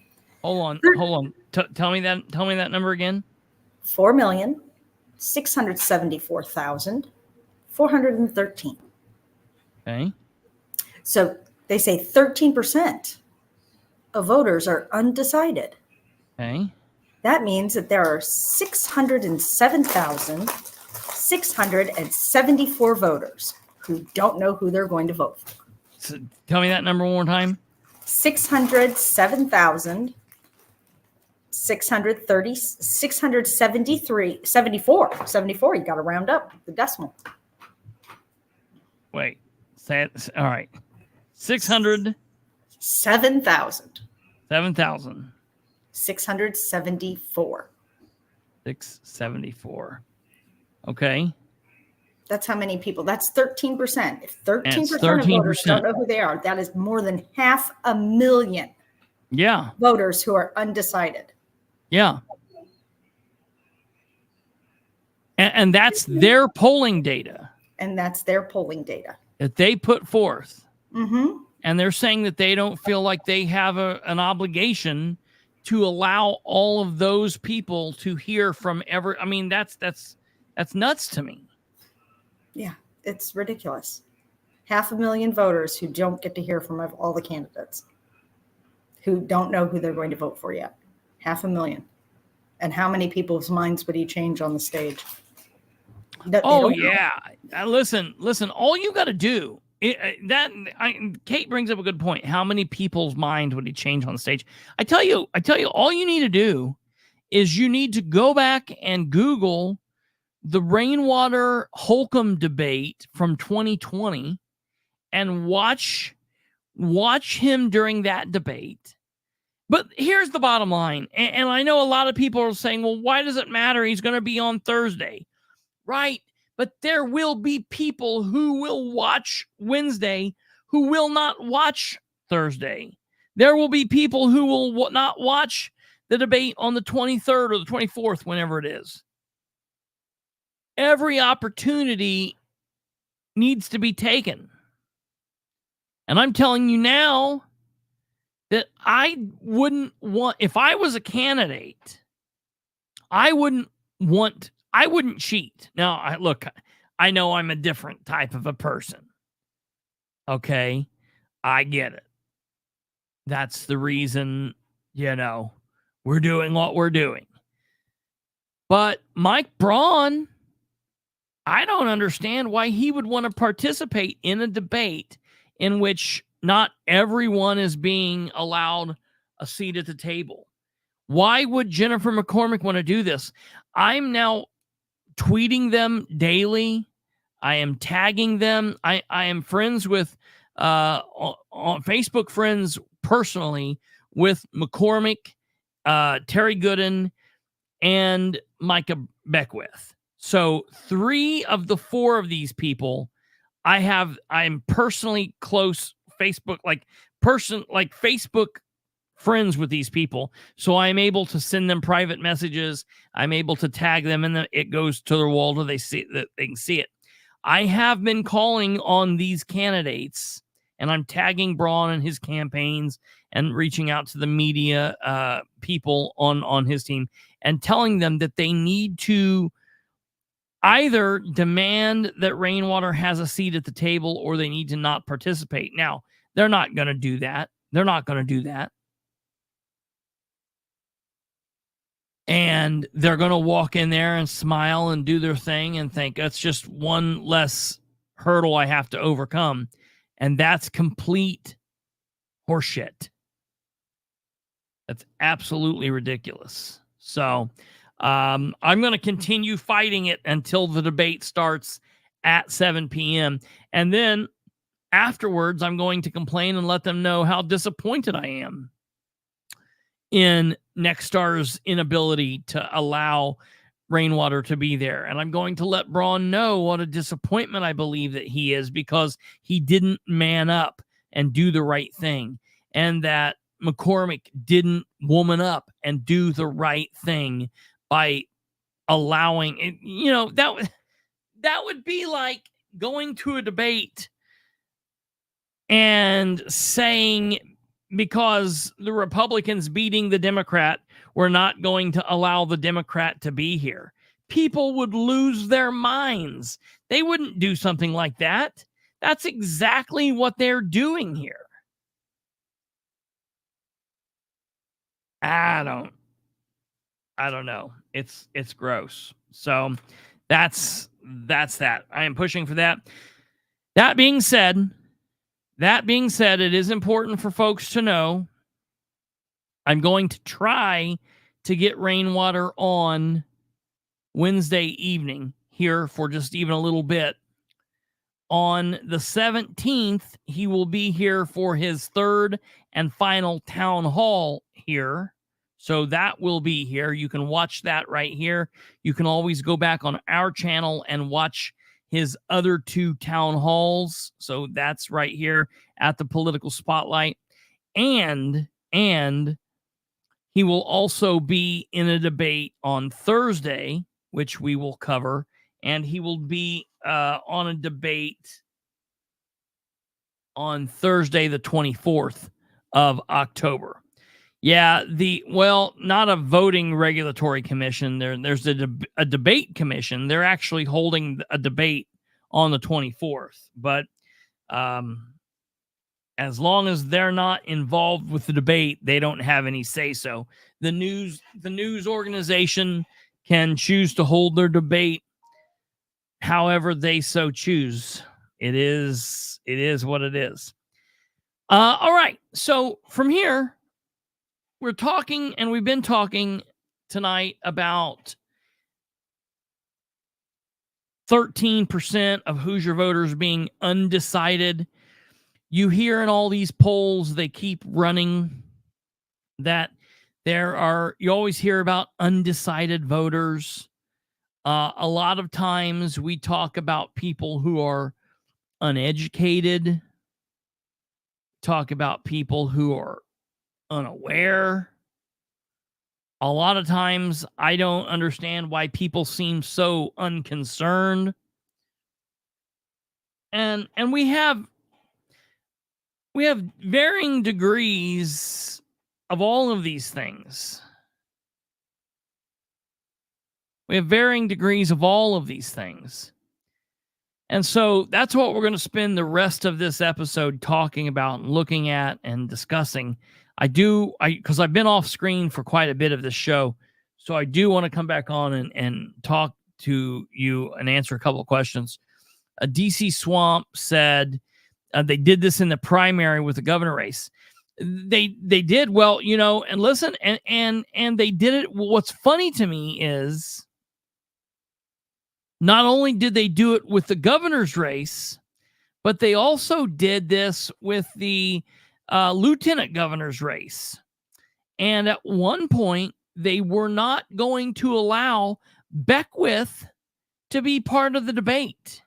Hold on. Tell me that number again. 4,674,413. Okay. So they say 13% of voters are undecided. Okay. That means that there are 607,674 voters who don't know who they're going to vote for. So tell me that number one more time. 674. You got to round up the decimal. Wait, say it. All right. 600. 7,000. 7,000. 674. 674. Okay. That's how many people. That's 13%. If 13% of voters don't know who they are, that is more than 500,000. Yeah. Voters who are undecided. Yeah. And that's their polling data. And that's their polling data that they put forth. Mm-hmm. And they're saying that they don't feel like they have an obligation to allow all of those people to hear from I mean, that's nuts to me. Yeah, it's ridiculous. 500,000 voters who don't get to hear from all the candidates, who don't know who they're going to vote for yet. 500,000. And how many people's minds would he change on the stage? Yeah. Listen, all you got to do, Kate brings up a good point. How many people's mind would he change on the stage? I tell you, all you need to do is you need to go back and Google the Rainwater Holcomb debate from 2020 and watch him during that debate. But here's the bottom line. And I know a lot of people are saying, well, why does it matter? He's going to be on Thursday. Right. But there will be people who will watch Wednesday who will not watch Thursday. There will be people who will not watch the debate on the 23rd or the 24th, whenever it is. Every opportunity needs to be taken. And I'm telling you now that I wouldn't want, if I was a candidate, I wouldn't cheat. Now, look, I know I'm a different type of a person. Okay? I get it. That's the reason, we're doing what we're doing. But Mike Braun, I don't understand why he would want to participate in a debate in which not everyone is being allowed a seat at the table. Why would Jennifer McCormick want to do this? I'm now tweeting them daily. I am tagging them. I am friends with, on Facebook friends personally with McCormick, Terry Gooden, and Micah Beckwith. So 3 of the 4 of these people I'm personally close Facebook, Facebook friends with these people. So I'm able to send them private messages. I'm able to tag them and it goes to their wall so they can see it. I have been calling on these candidates, and I'm tagging Braun and his campaigns and reaching out to the media people on his team and telling them that they need to either demand that Rainwater has a seat at the table or they need to not participate. Now, they're not going to do that. They're not going to do that. And they're going to walk in there and smile and do their thing and think that's just one less hurdle I have to overcome. And that's complete horseshit. That's absolutely ridiculous. So I'm going to continue fighting it until the debate starts at 7 p.m. And then afterwards, I'm going to complain and let them know how disappointed I am in Nexstar's inability to allow Rainwater to be there. And I'm going to let Braun know what a disappointment I believe that he is because he didn't man up and do the right thing. And that McCormick didn't woman up and do the right thing by allowing it. You know, that would be like going to a debate and saying, because the Republicans beating the Democrat, we're not going to allow the Democrat to be here. People would lose their minds. They wouldn't do something like that. That's exactly what they're doing here. I don't know. It's gross. So that's that. I am pushing for that. That being said, it is important for folks to know I'm going to try to get Rainwater on Wednesday evening here for just even a little bit. On the 17th, he will be here for his third and final town hall here. So that will be here. You can watch that right here. You can always go back on our channel and watch his other 2 town halls. So that's right here at the Political Spotlight. And he will also be in a debate on Thursday, which we will cover. And he will be on a debate on Thursday, the 24th of October. Yeah, not a voting regulatory commission. There's a debate commission. They're actually holding a debate on the 24th. But as long as they're not involved with the debate, they don't have any say-so. The news organization can choose to hold their debate however they so choose. It is what it is. All right. So from here, we're talking, and we've been talking tonight about 13% of Hoosier voters being undecided. You hear in all these polls, they keep running, that you always hear about undecided voters. A lot of times we talk about people who are uneducated, talk about people who are unaware. A lot of times I don't understand why people seem so unconcerned. And we have varying degrees of all of these things. We have varying degrees of all of these things. And so that's what we're going to spend the rest of this episode talking about and looking at and discussing. Because I've been off screen for quite a bit of this show. So I do want to come back on and talk to you and answer a couple of questions. DC Swamp said they did this in the primary with the governor race. They did well, and listen, and they did it. What's funny to me is Not only did they do it with the governor's race, but they also did this with the lieutenant governor's race. And at one point, they were not going to allow Beckwith to be part of the debate.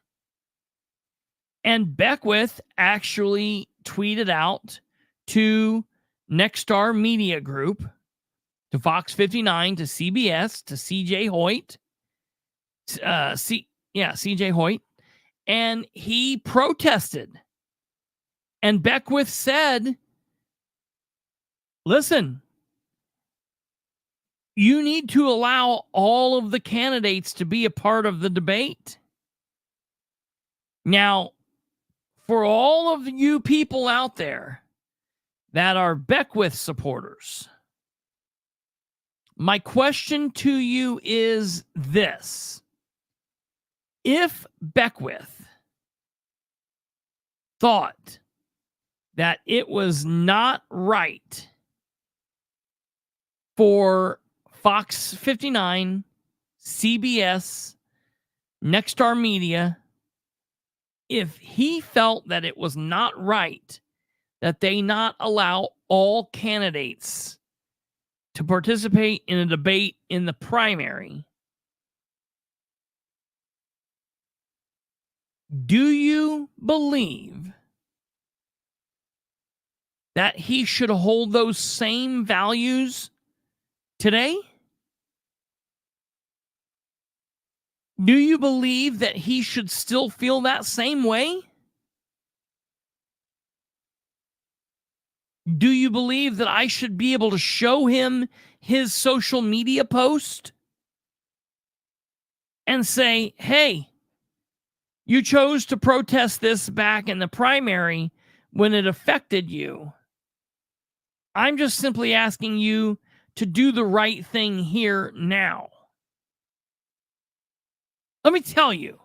And Beckwith actually tweeted out to Nexstar Media Group, to Fox 59, to CBS, to CJ Hoyt, CJ Hoyt, and he protested. And Beckwith said, listen, you need to allow all of the candidates to be a part of the debate. Now, for all of you people out there that are Beckwith supporters, my question to you is this. If Beckwith thought that it was not right for Fox 59, CBS, Nexstar Media, if he felt that it was not right that they not allow all candidates to participate in a debate in the primary, do you believe that he should hold those same values today? Do you believe that he should still feel that same way? Do you believe that I should be able to show him his social media post and say, hey, you chose to protest this back in the primary when it affected you. I'm just simply asking you to do the right thing here now. Let me tell you,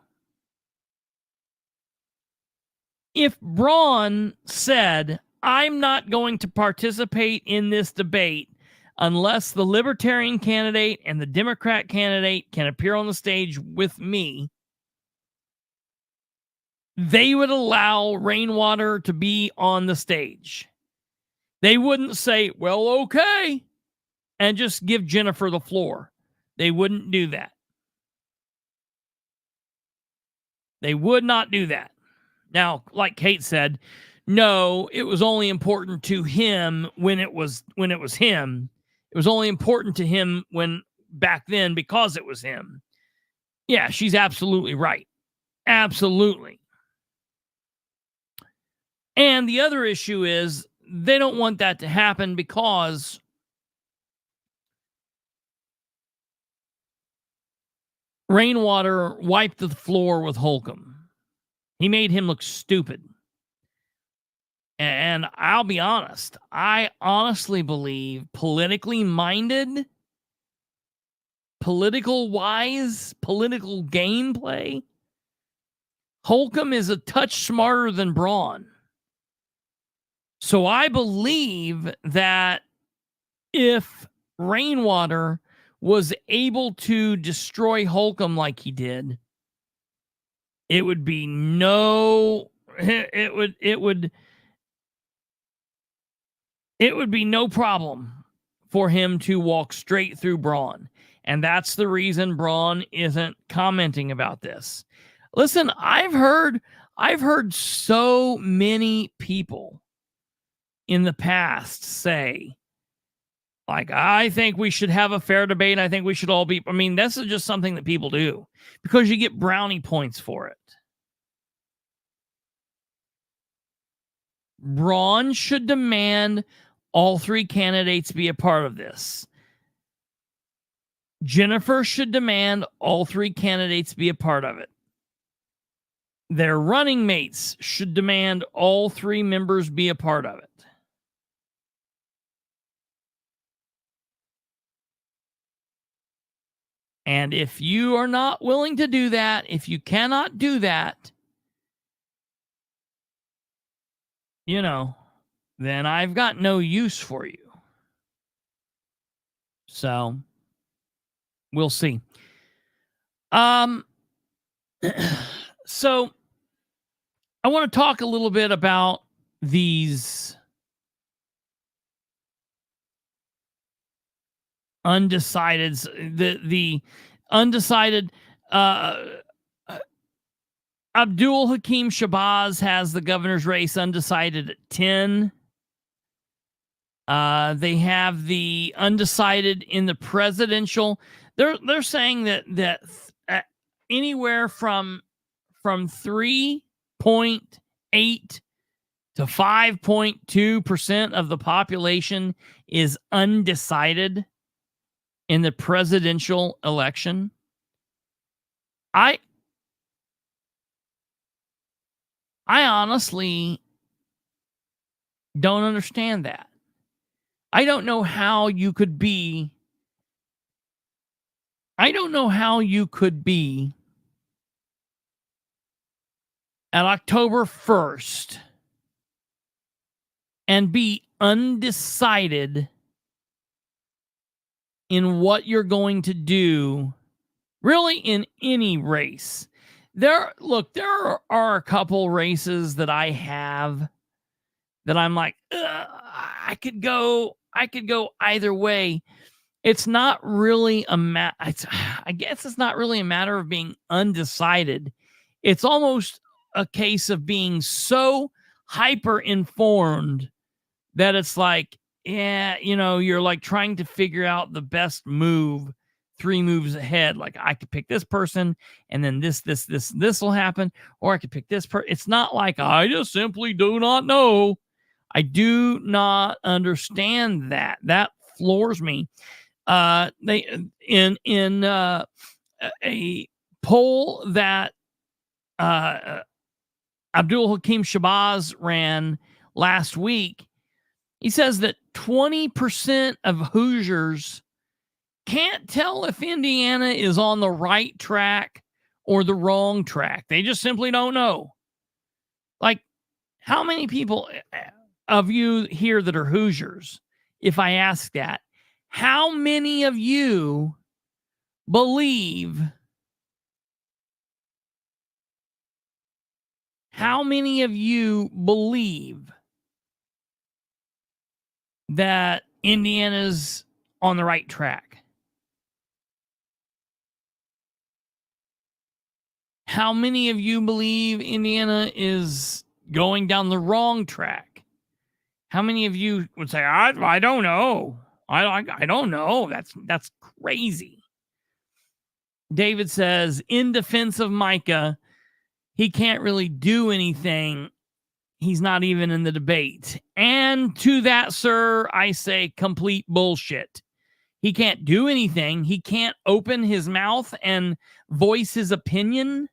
if Braun said, I'm not going to participate in this debate unless the Libertarian candidate and the Democrat candidate can appear on the stage with me, they would allow Rainwater to be on the stage. They wouldn't say, well, okay, and just give Jennifer the floor. They wouldn't do that. They would not do that. Now, like Kate said, no, it was only important to him when it was him. It was only important to him when back then because it was him. Yeah, she's absolutely right. Absolutely. And the other issue is they don't want that to happen because Rainwater wiped the floor with Holcomb. He made him look stupid. And I'll be honest, I honestly believe politically minded, political-wise, political gameplay, Holcomb is a touch smarter than Braun. So I believe that if Rainwater was able to destroy Holcomb like he did, it would be no problem for him to walk straight through Braun. And that's the reason Braun isn't commenting about this. Listen, I've heard so many people in the past say, like, I think we should have a fair debate. I think we should all be. I mean, this is just something that people do because you get brownie points for it. Braun should demand all three candidates be a part of this. Jennifer should demand all three candidates be a part of it. Their running mates should demand all three members be a part of it. And if you are not willing to do that, if you cannot do that, you know, then I've got no use for you. So, we'll see. So I want to talk a little bit about these undecided, the undecided. Abdul Hakim Shabazz has the governor's race undecided at 10. They have the undecided in the presidential. They're saying that anywhere from 3.8 to 5.2% of the population is undecided in the presidential election. I honestly don't understand that. I don't know how you could be at October 1st and be undecided in what you're going to do, really, in any race. There are a couple races that I have that I'm like, I could go either way. It's not really I guess it's not really a matter of being undecided. It's almost a case of being so hyper informed that it's like, yeah, you're like trying to figure out the best move 3 moves ahead. Like, I could pick this person and then this will happen, or I could pick this person. It's not like I just simply do not know. I do not understand that. That floors me. They in a poll that Abdul Hakim Shabazz ran last week, he says that 20% of Hoosiers can't tell if Indiana is on the right track or the wrong track. They just simply don't know. Like, how many people of you here that are Hoosiers, if I ask that, how many of you believe that Indiana's on the right track? How many of you believe Indiana is going down the wrong track? How many of you would say, I don't know. I don't know. That's crazy. David says, in defense of Micah, he can't really do anything. He's not even in the debate. And to that, sir, I say complete bullshit. He can't do anything. He can't open his mouth and voice his opinion.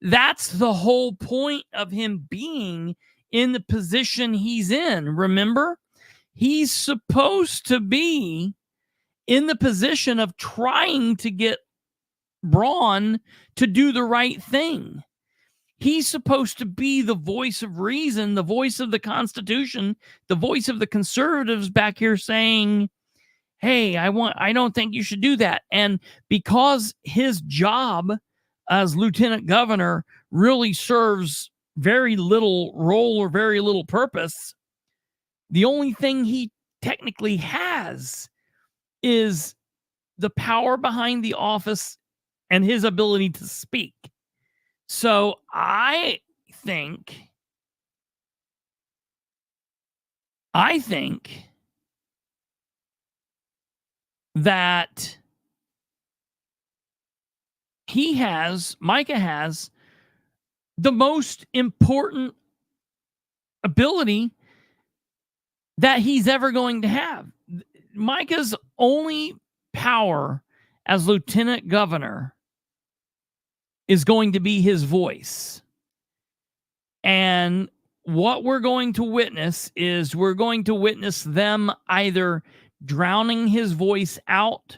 That's the whole point of him being in the position he's in. Remember, he's supposed to be in the position of trying to get Braun to do the right thing. He's supposed to be the voice of reason, the voice of the Constitution, the voice of the conservatives back here saying, hey, I don't think you should do that. And because his job as lieutenant governor really serves very little role or very little purpose, the only thing he technically has is the power behind the office and his ability to speak. So I think that Micah has the most important ability that he's ever going to have. Micah's only power as lieutenant governor is going to be his voice. And what we're going to witness them either drowning his voice out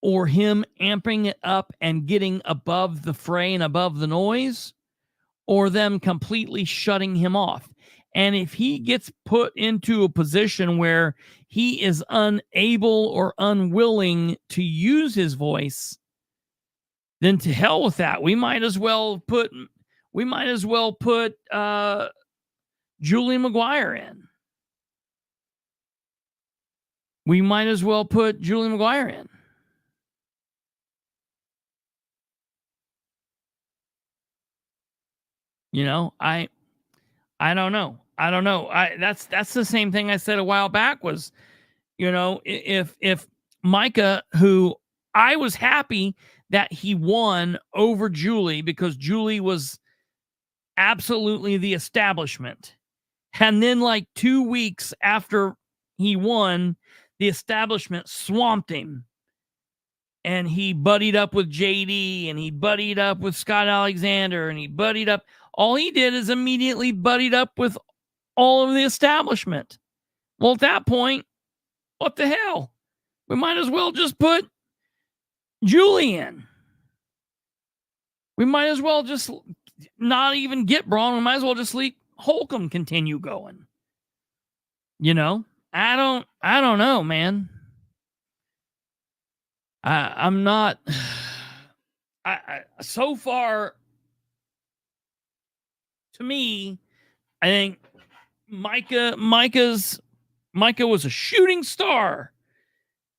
or him amping it up and getting above the fray and above the noise, or them completely shutting him off. And if he gets put into a position where he is unable or unwilling to use his voice, then to hell with that. We might as well put Julie McGuire in. We might as well put Julie McGuire in. You know, I don't know. I don't know. That's the same thing I said a while back was, you know, if Micah, who I was happy that he won over Julie because Julie was absolutely the establishment. And then like 2 weeks after he won, the establishment swamped him. And he buddied up with JD and he buddied up with Scott Alexander and he buddied up. All he did is immediately buddied up with all of the establishment. Well, at that point, what the hell? We might as well just put Julie in. We might as well just not even get Braun. We might as well just let Holcomb continue going. You know, I don't know, man. I'm not. So far, to me, I think Micah was a shooting star,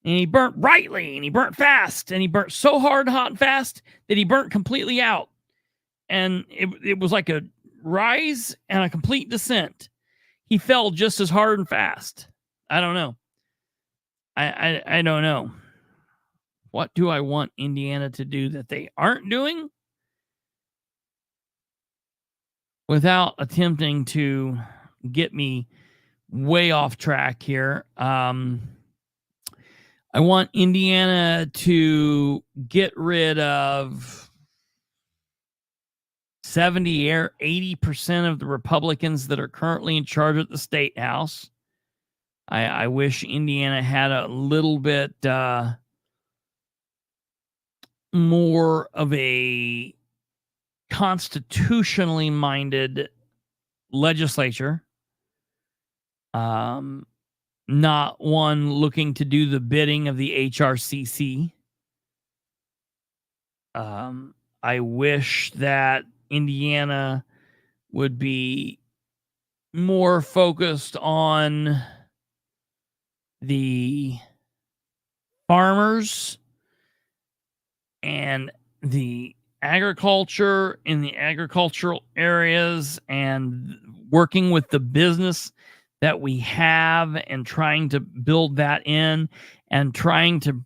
and he burnt brightly, and he burnt fast, and he burnt so hard, hot, and fast that he burnt completely out, and it was like a rise and a complete descent. He fell just as hard and fast. I don't know. I don't know. What do I want Indiana to do that they aren't doing? Without attempting to get me way off track here. I want Indiana to get rid of 70 or 80% of the Republicans that are currently in charge at the State House. I wish Indiana had a little bit more of a constitutionally minded legislature. Not one looking to do the bidding of the HRCC. I wish that Indiana would be more focused on the farmers and the agriculture in the agricultural areas and working with the business that we have and trying to build that in and trying to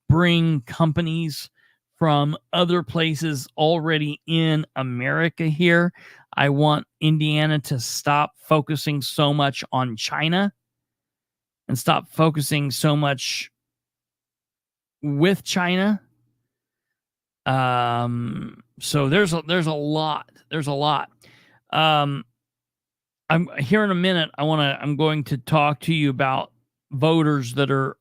bring companies from other places already in America here. I want Indiana to stop focusing so much on China and stop focusing so much with China. So there's a lot. I'm here in a minute. I'm going to talk to you about voters that are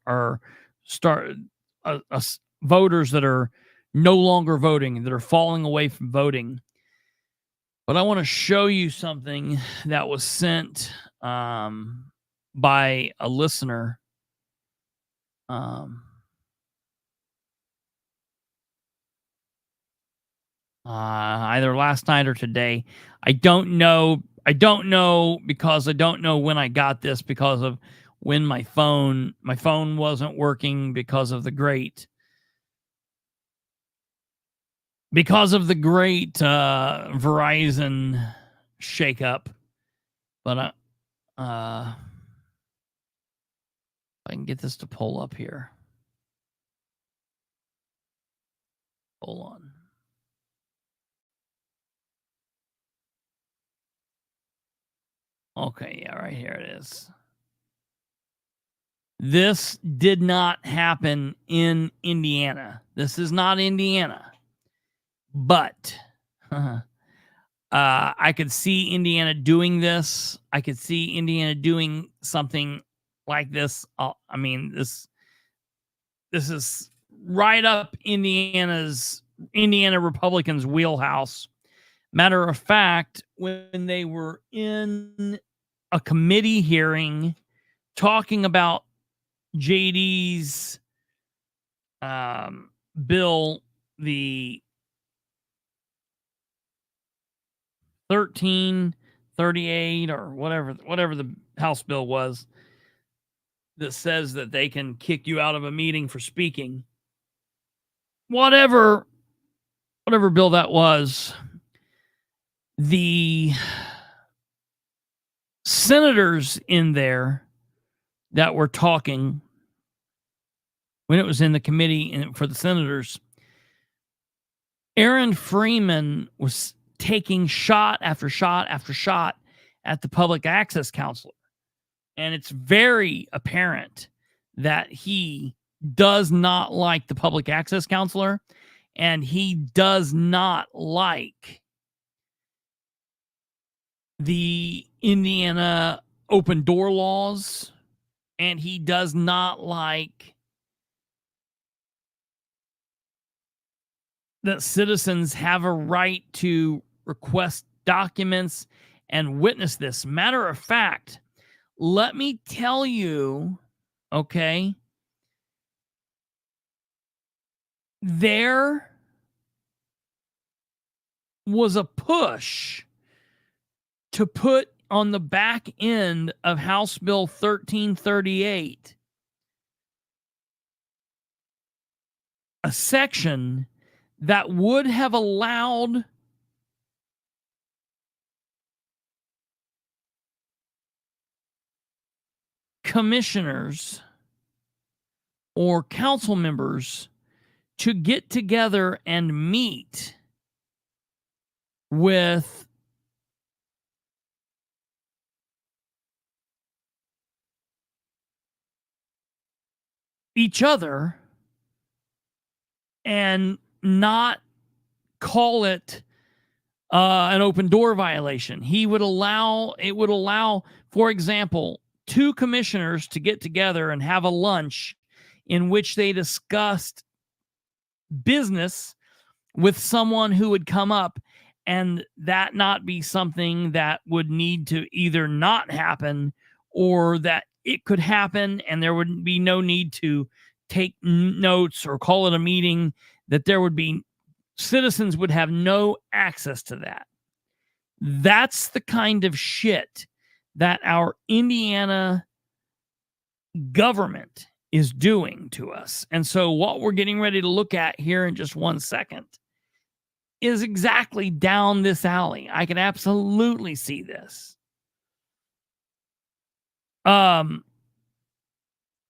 voters that are no longer voting, that are falling away from voting. But I want to show you something that was sent by a listener. Either last night or today. I don't know because I don't know when I got this because of when my phone wasn't working because of the great Verizon shakeup. But if I can get this to pull up here. Hold on. Okay, yeah, right here it is. This did not happen in Indiana. This is not Indiana. But I could see Indiana doing this. I could see Indiana doing something like this. I mean, this is right up Indiana Republicans' wheelhouse. Matter of fact, when they were in a committee hearing talking about JD's bill, the 1338 or whatever the House bill was that says that they can kick you out of a meeting for speaking. Whatever bill that was, the senators in there that were talking when it was in the committee for the senators, Aaron Freeman was taking shot after shot after shot at the public access counselor. And it's very apparent that he does not like the public access counselor, and he does not like the Indiana open door laws, and he does not like that citizens have a right to request documents and witness this. Matter of fact, let me tell you, okay, there was a push to put on the back end of House Bill 1338 a section that would have allowed commissioners or council members to get together and meet with each other and not call it an open door violation. It would allow, for example, two commissioners to get together and have a lunch in which they discussed business with someone who would come up, and that not be something that would need to either not happen or that it could happen and there would be no need to take notes or call it a meeting, that there would be citizens would have no access to that. That's the kind of shit that our Indiana government is doing to us. And so what we're getting ready to look at here in just 1 second is exactly down this alley. I can absolutely see this.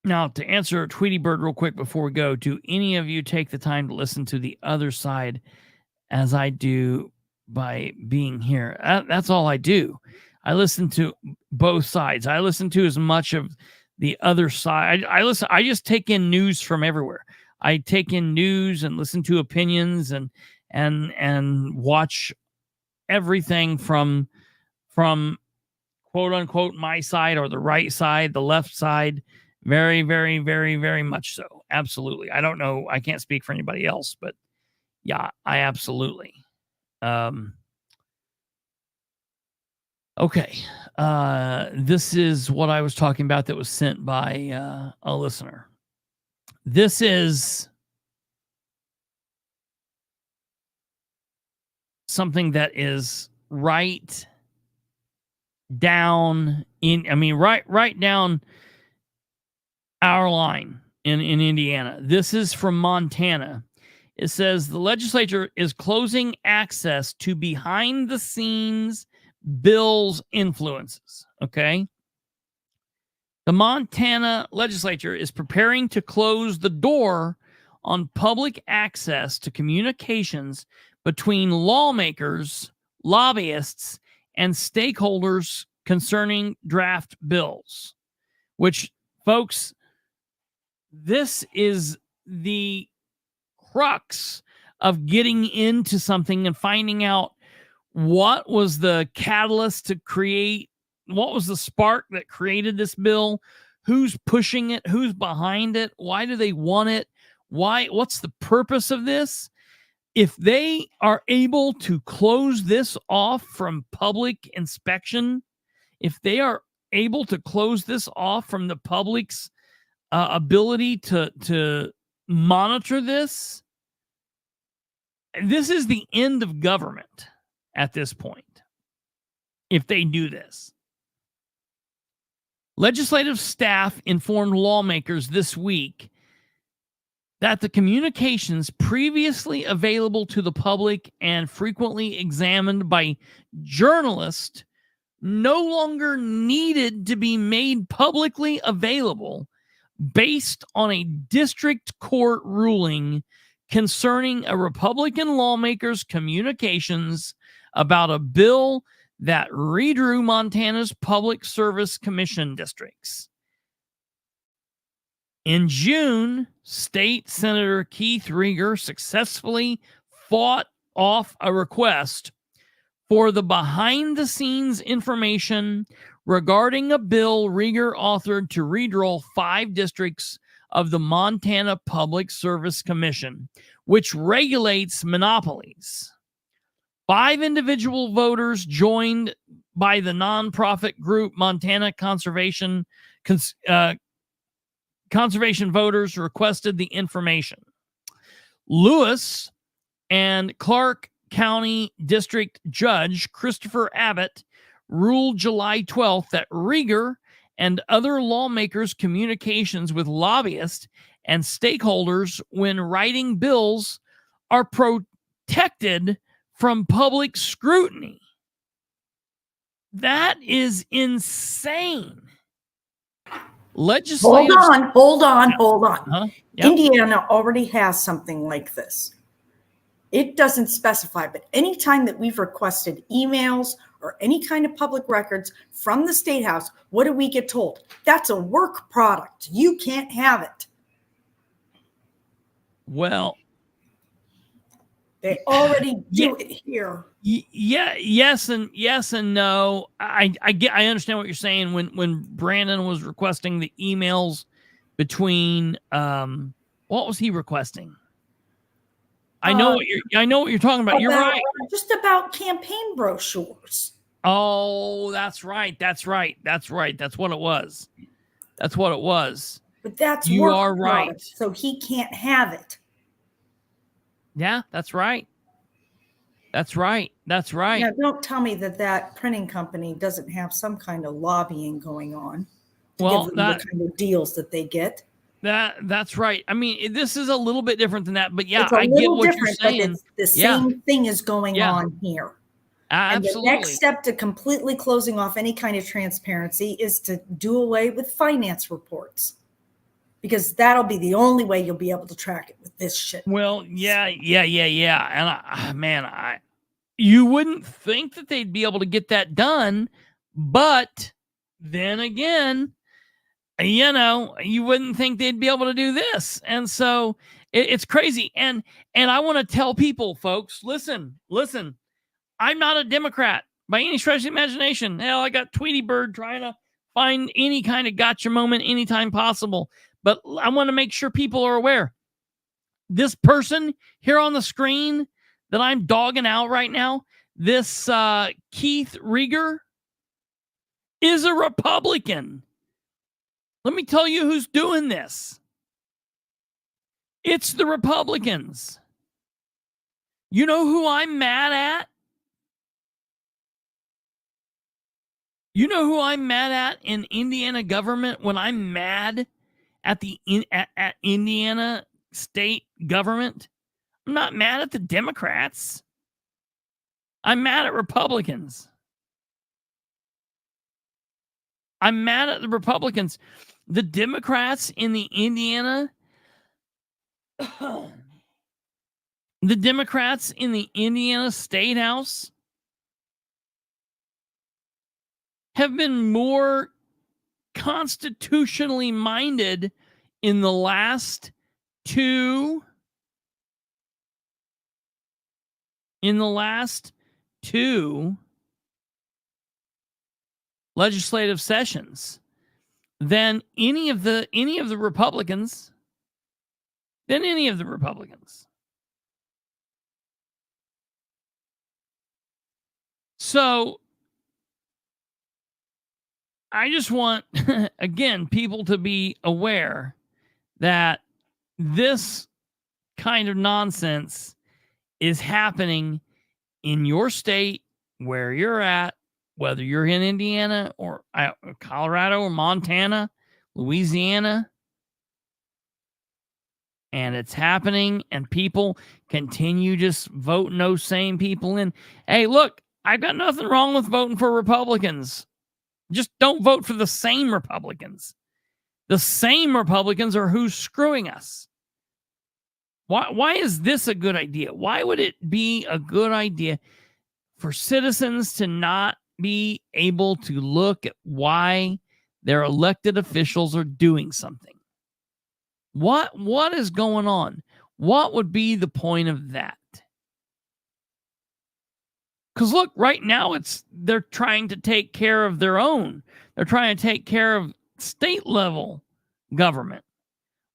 Now, to answer Tweety Bird real quick before we go, do any of you take the time to listen to the other side as I do by being here? That's all I do. I listen to both sides. I listen to as much of the other side. I just take in news from everywhere. I take in news and listen to opinions and watch everything from quote unquote my side or the right side, the left side. Very, very, very, very much so. Absolutely. I don't know. I can't speak for anybody else, but yeah, I absolutely. Okay. This is what I was talking about that was sent by a listener. This is something that is right down right down our line in Indiana. This is from Montana. It says the legislature is closing access to behind the scenes bills influences. Okay. The Montana legislature is preparing to close the door on public access to communications between lawmakers, lobbyists, and stakeholders concerning draft bills, which, folks, this is the crux of getting into something and finding out what was the catalyst to create, what was the spark that created this bill, who's pushing it, who's behind it, why do they want it, what's the purpose of this. If they are able to close this off from public inspection, if they are able to close this off from the public's ability to monitor this is the end of government at this point. if they do this. Legislative staff informed lawmakers this week that the communications previously available to the public and frequently examined by journalists no longer needed to be made publicly available based on a district court ruling concerning a Republican lawmaker's communications about a bill that redrew Montana's Public Service Commission districts. In June, State Senator Keith Rieger successfully fought off a request for the behind-the-scenes information regarding a bill Rieger authored to redraw 5 districts of the Montana Public Service Commission, which regulates monopolies. 5 individual voters joined by the nonprofit group Montana Conservation voters requested the information. Lewis and Clark County District Judge Kristopher H ruled July 12th that Rieger and other lawmakers' communications with lobbyists and stakeholders when writing bills are protected from public scrutiny. That is insane. Legislative. Hold on. Huh? Yep. Indiana already has something like this. It doesn't specify, but anytime that we've requested emails or any kind of public records from the State House, what do we get told? That's a work product. You can't have it. Well, they already do it here. Yes and no. I understand what you're saying. When Brandon was requesting the emails between what was he requesting? I know what you're talking about. You're right. Just about campaign brochures. Oh, that's right. That's what it was. But that's you work are right. product, so he can't have it. Yeah, that's right. Now, don't tell me that printing company doesn't have some kind of lobbying going on to give them the kind of deals that they get. That's right. I mean, this is a little bit different than that, but yeah, I get what you're saying. But the same thing is going on here. Absolutely. And the next step to completely closing off any kind of transparency is to do away with finance reports, because that'll be the only way you'll be able to track it with this shit. Well, yeah. And you wouldn't think that they'd be able to get that done, but then again, you wouldn't think they'd be able to do this. And so it's crazy. And I want to tell people, folks, listen, I'm not a Democrat by any stretch of the imagination. Hell, I got Tweety Bird trying to find any kind of gotcha moment anytime possible. But I want to make sure people are aware. This person here on the screen that I'm dogging out right now, this Keith Rieger, is a Republican. Let me tell you who's doing this. It's the Republicans. You know who I'm mad at? You know who I'm mad at in Indiana government when I'm mad at the at Indiana state government? I'm not mad at the Democrats. I'm mad at Republicans. I'm mad at the Republicans. The Democrats in the Indiana State House have been more constitutionally minded in the last two legislative sessions than any of the Republicans. So I just want, again, people to be aware that this kind of nonsense is happening in your state, where you're at, whether you're in Indiana or Colorado or Montana, Louisiana, and it's happening, and people continue just voting those same people in. Hey, look, I've got nothing wrong with voting for Republicans. Just don't vote for the same Republicans. The same Republicans are who's screwing us. Why is this a good idea? Why would it be a good idea for citizens to not be able to look at why their elected officials are doing something? What is going on? What would be the point of that? Because look, right now they're trying to take care of their own. They're trying to take care of state level government.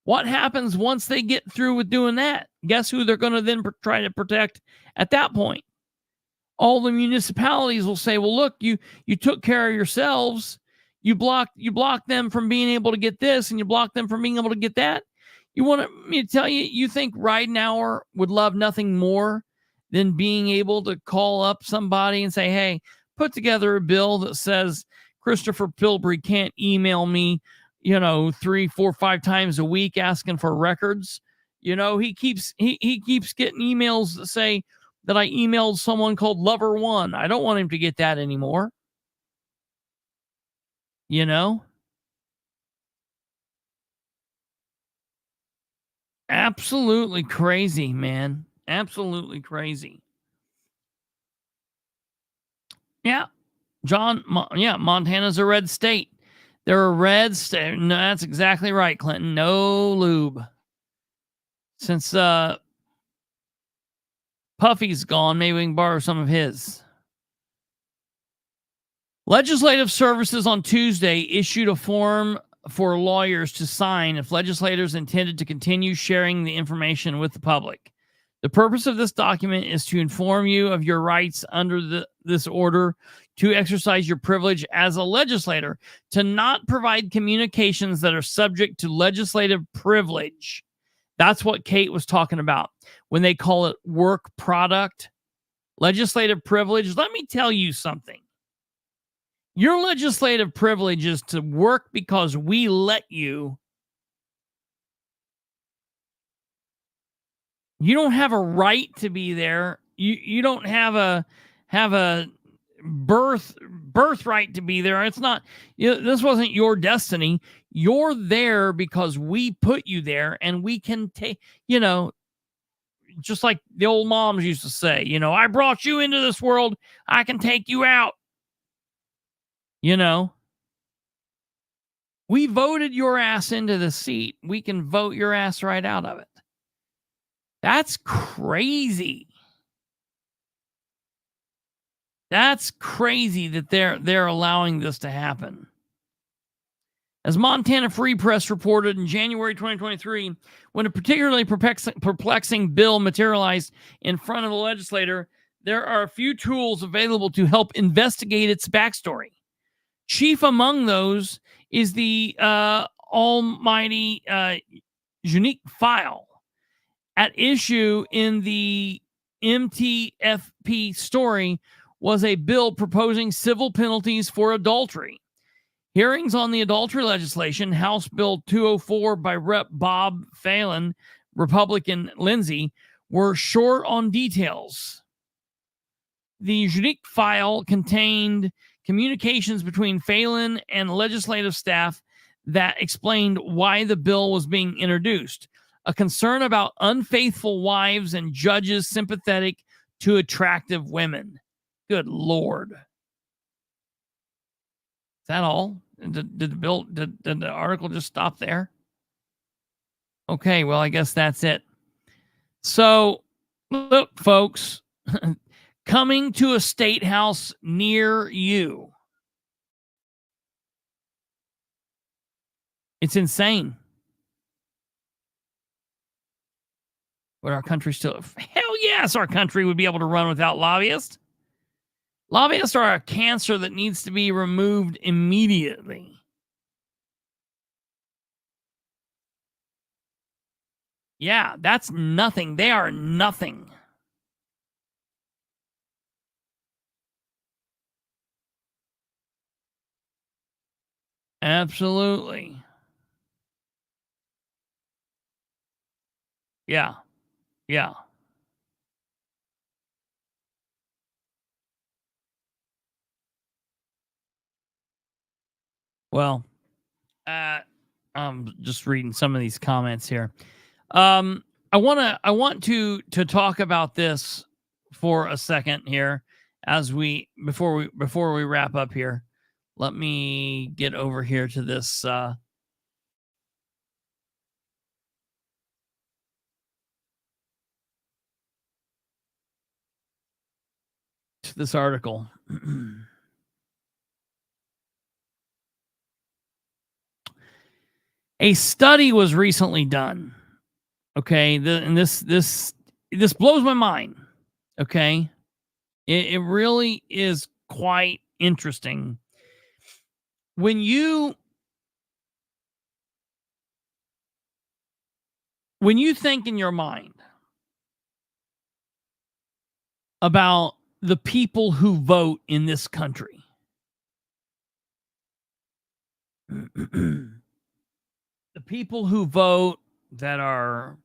What happens once they get through with doing that? Guess who they're going to then try to protect at that point? All the municipalities will say, well, look, you took care of yourselves. You blocked them from being able to get this, and you blocked them from being able to get that. You want me to tell you, you think Ridenhour would love nothing more than being able to call up somebody and say, hey, put together a bill that says Kristopher Bilbrey can't email me, 3, 4, 5 times a week asking for records. He keeps getting emails that say that I emailed someone called Lover One. I don't want him to get that anymore. Absolutely crazy, man. Absolutely crazy. Yeah. John, Montana's a red state. They're a red state. No, that's exactly right, Clinton. No lube. Since Puffy's gone, maybe we can borrow some of his. Legislative Services on Tuesday issued a form for lawyers to sign if legislators intended to continue sharing the information with the public. The purpose of this document is to inform you of your rights under this order, to exercise your privilege as a legislator, to not provide communications that are subject to legislative privilege. That's what Kate was talking about when they call it work product, legislative privilege. Let me tell you something. Your legislative privilege is to work because we let you. You don't have a right to be there. You don't have a birthright to be there. It's not. This wasn't your destiny. You're there because we put you there, and we can take. Just like the old moms used to say. I brought you into this world. I can take you out. We voted your ass into the seat. We can vote your ass right out of it. That's crazy. That's crazy that they're allowing this to happen. As Montana Free Press reported in January 2023, when a particularly perplexing bill materialized in front of the legislator, there are a few tools available to help investigate its backstory. Chief among those is the almighty unique file. At issue in the MTFP story was a bill proposing civil penalties for adultery. Hearings on the adultery legislation, House Bill 204 by Rep. Bob Phelan, Republican Lindsay, were short on details. The unique file contained communications between Phelan and legislative staff that explained why the bill was being introduced. A concern about unfaithful wives and judges sympathetic to attractive women. Good Lord. Is that all? Did the article just stop there? Okay, well, I guess that's it. So, look, folks, coming to a state house near you. It's insane. But our country still, hell yes, our country would be able to run without lobbyists. Lobbyists are a cancer that needs to be removed immediately. Yeah, that's nothing. They are nothing. Absolutely. Yeah. Yeah. Well, I'm just reading some of these comments here. Um, I want to talk about this for a second here as before we wrap up here. Let me get over here to this article. A study was recently done. Okay, and this blows my mind. Okay, it really is quite interesting when you think in your mind about the people who vote in this country. The people who vote that are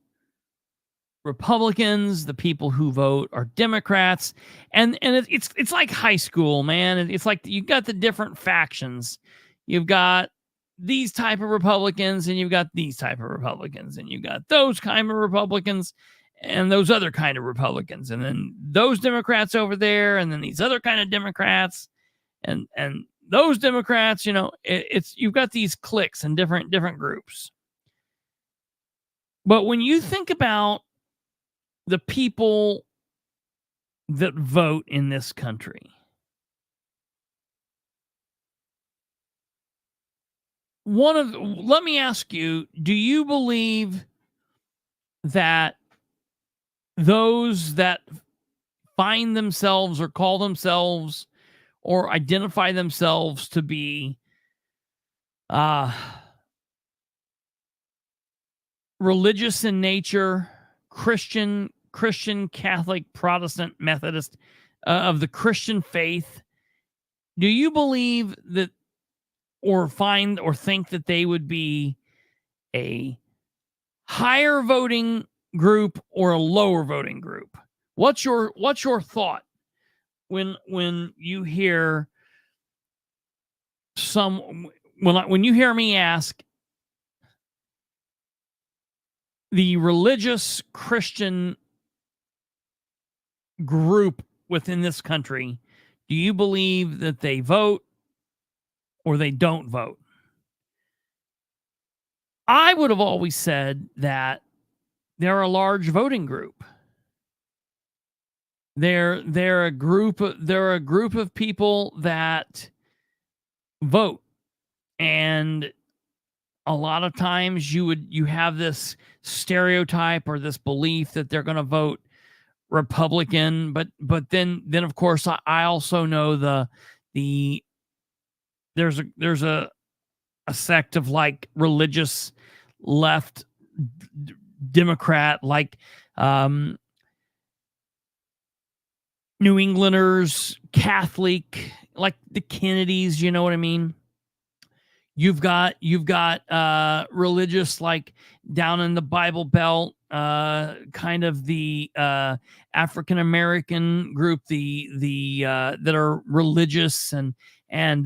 Republicans, the people who vote are Democrats, and it's like high school, man. It's like you got the different factions. You've got these type of Republicans, and you've got these type of Republicans, and you've got those kind of Republicans, and those other kind of Republicans, and then those Democrats over there, and then these other kind of Democrats, and those Democrats. You know, it's you've got these cliques and different groups. But when you think about the people that vote in this country, let me ask you, do you believe that those that find themselves or call themselves or identify themselves to be religious in nature, Christian, Catholic, Protestant, Methodist, of the Christian faith, do you believe that or find or think that they would be a higher voting group or a lower voting group? What's your thought when you hear when you hear me ask the religious Christian group within this country, do you believe that they vote or they don't vote? I would have always said that they're a large voting group. They're a group of people that vote, and a lot of times you have this stereotype or this belief that they're going to vote Republican, but then of course I also know there's a sect of like religious left Democrat, like New Englanders, Catholic, like the Kennedys, you know what I mean? You've got religious, like down in the Bible Belt, kind of the African American group, the that are religious, and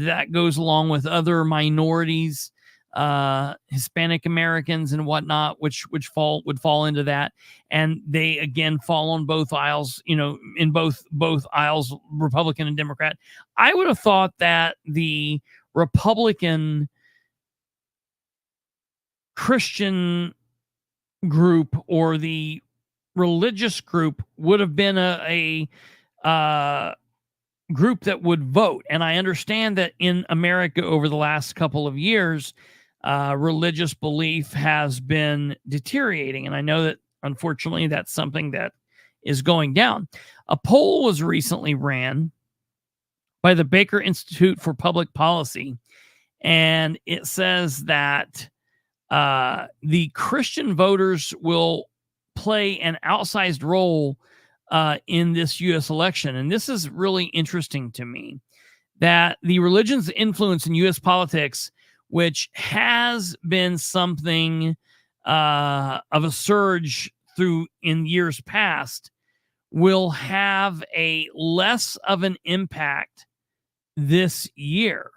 that goes along with other minorities, Hispanic Americans and whatnot, which would fall into that, and they again fall on both aisles, you know, in both aisles, Republican and Democrat. I would have thought that the Republican Christian group or the religious group would have been a group that would vote. And I understand that in America over the last couple of years, religious belief has been deteriorating. And I know that unfortunately that's something that is going down. A poll was recently ran by the Baker Institute for Public Policy, and it says that the Christian voters will play an outsized role in this U.S. election. And this is really interesting to me, that the religion's influence in U.S. politics which has been something of a surge through in years past, will have a less of an impact this year.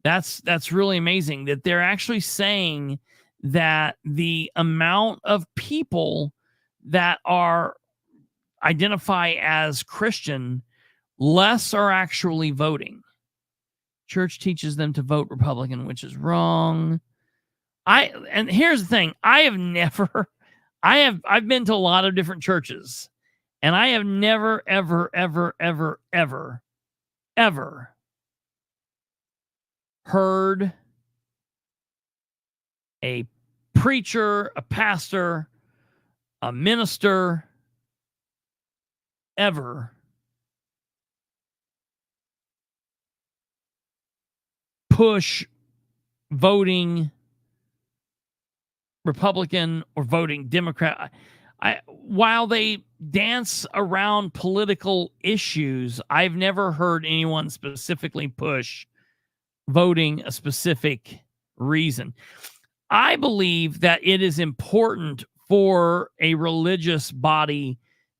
That's really amazing that they're actually saying that the amount of people that are identify as Christian, less are actually voting. Church teaches them to vote Republican, which is wrong. And here's the thing, I've been to a lot of different churches, and I have never, ever, ever, ever, ever, ever heard a preacher, a pastor, a minister ever push voting Republican or voting Democrat. While they dance around political issues, I've never heard anyone specifically push voting a specific reason. I believe that it is important for a religious body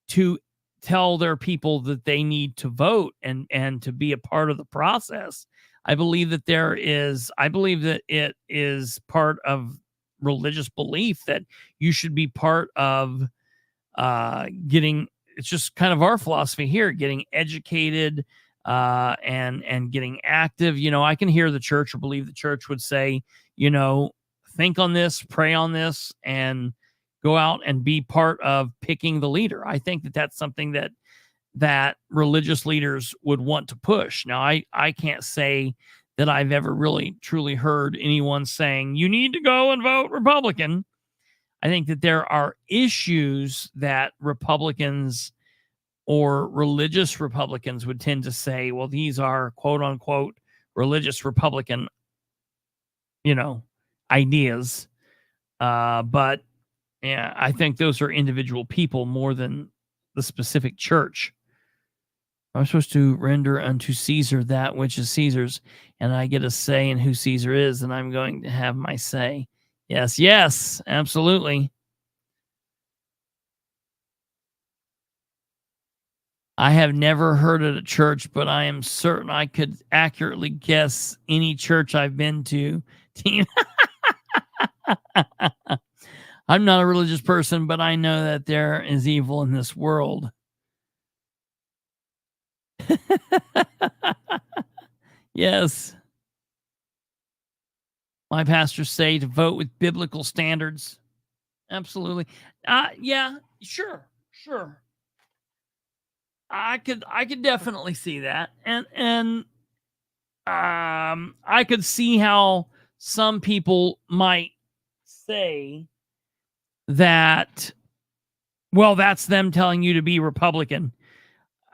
to tell their people that they need to vote and to be a part of the process. I believe that it is part of religious belief that you should be part of getting, it's just kind of our philosophy here, getting educated and getting active. I can hear the church, or believe the church would say, think on this, pray on this, and go out and be part of picking the leader. I think that that's something that religious leaders would want to push. Now, I can't say that I've ever really truly heard anyone saying, you need to go and vote Republican. I think that there are issues that Republicans or religious Republicans would tend to say, well, these are quote unquote religious Republican, ideas. But yeah, I think those are individual people more than the specific church. I'm supposed to render unto Caesar that which is Caesar's, and I get a say in who Caesar is, and I'm going to have my say. Yes, absolutely. I have never heard at a church, but I am certain I could accurately guess any church I've been to. I'm not a religious person, but I know that there is evil in this world. Yes. My pastors say to vote with biblical standards. Absolutely. Yeah, sure. I could definitely see that. And I could see how some people might say that, well, that's them telling you to be Republican.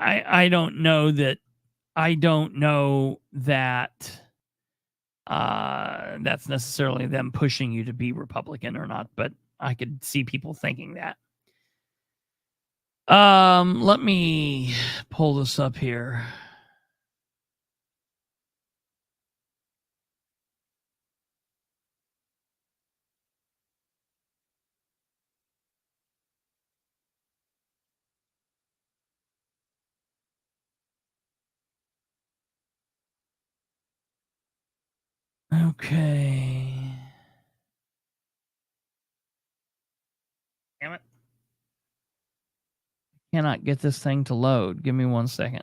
I don't know that that's necessarily them pushing you to be Republican or not, but I could see people thinking that. Let me pull this up here. Okay. Damn it. Cannot get this thing to load. Give me 1 second.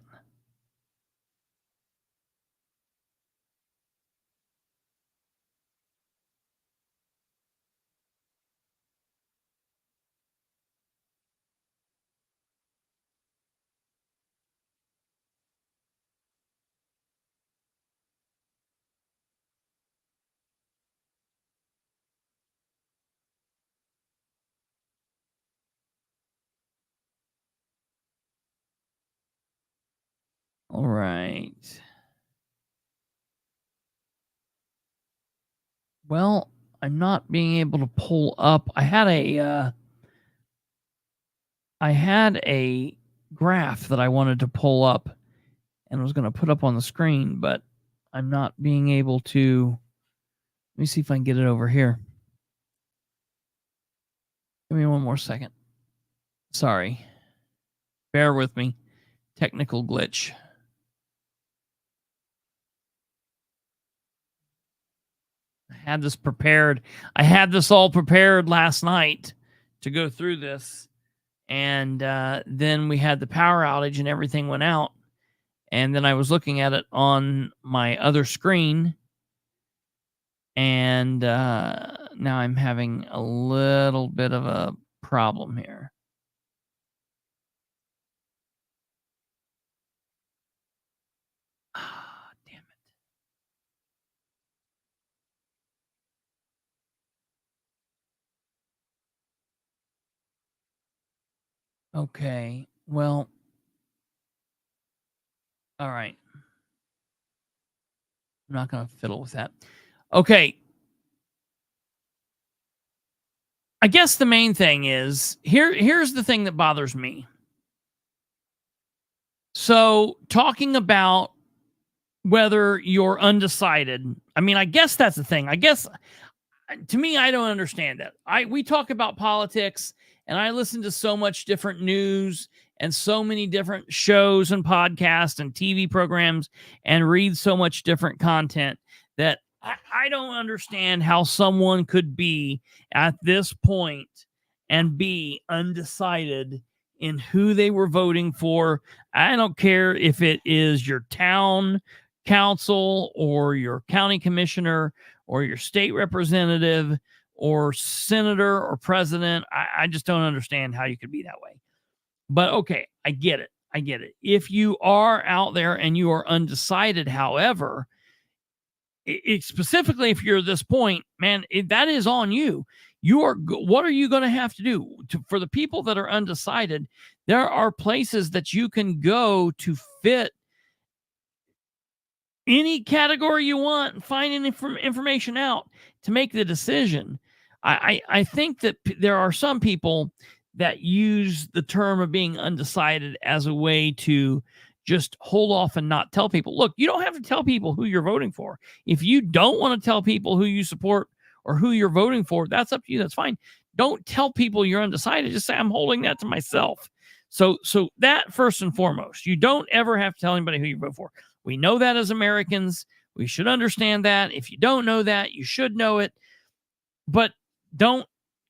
All right. Well, I'm not being able to pull up. I had a graph that I wanted to pull up and was going to put up on the screen, but I'm not being able to Let me see if I can get it over here. Give me one more second. Sorry. Bear with me. Technical glitch. I had this prepared. I had this all prepared last night to go through this. And then we had the power outage and everything went out. And then I was looking at it on my other screen. And now I'm having a little bit of a problem here. Ah, damn it. Okay, well, all right. I'm not going to fiddle with that. Okay. I guess the main thing is here's the thing that bothers me. So, talking about whether you're undecided, I mean, I guess that's the thing. I guess to me, I don't understand that. We talk about politics, and I listen to so much different news and so many different shows and podcasts and TV programs and read so much different content that I don't understand how someone could be at this point and be undecided in who they were voting for. I don't care if it is your town council or your county commissioner or your state representative or senator or president. I just don't understand how you could be that way. But okay, I get it. I get it. If you are out there and you are undecided, however, specifically if you're at this point, man, that is on you. What are you going to have to do for the people that are undecided? There are places that you can go to fit any category you want and find any information out to make the decision. I think that there are some people that use the term of being undecided as a way to just hold off and not tell people. Look, you don't have to tell people who you're voting for. If you don't want to tell people who you support or who you're voting for, that's up to you. That's fine. Don't tell people you're undecided. Just say, I'm holding that to myself. So that first and foremost, you don't ever have to tell anybody who you vote for. We know that as Americans. We should understand that. If you don't know that, you should know it. But don't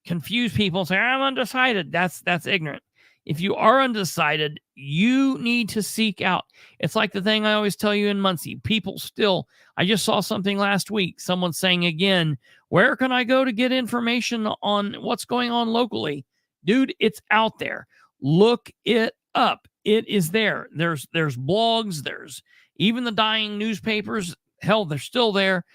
confuse people and say, I'm undecided. That's ignorant. If you are undecided, you need to seek out. It's like the thing I always tell you in Muncie. People still, I just saw something last week. Someone saying again, where can I go to get information on what's going on locally? Dude, it's out there. Look it up. It is there. There's blogs. There's even the dying newspapers. Hell, they're still there.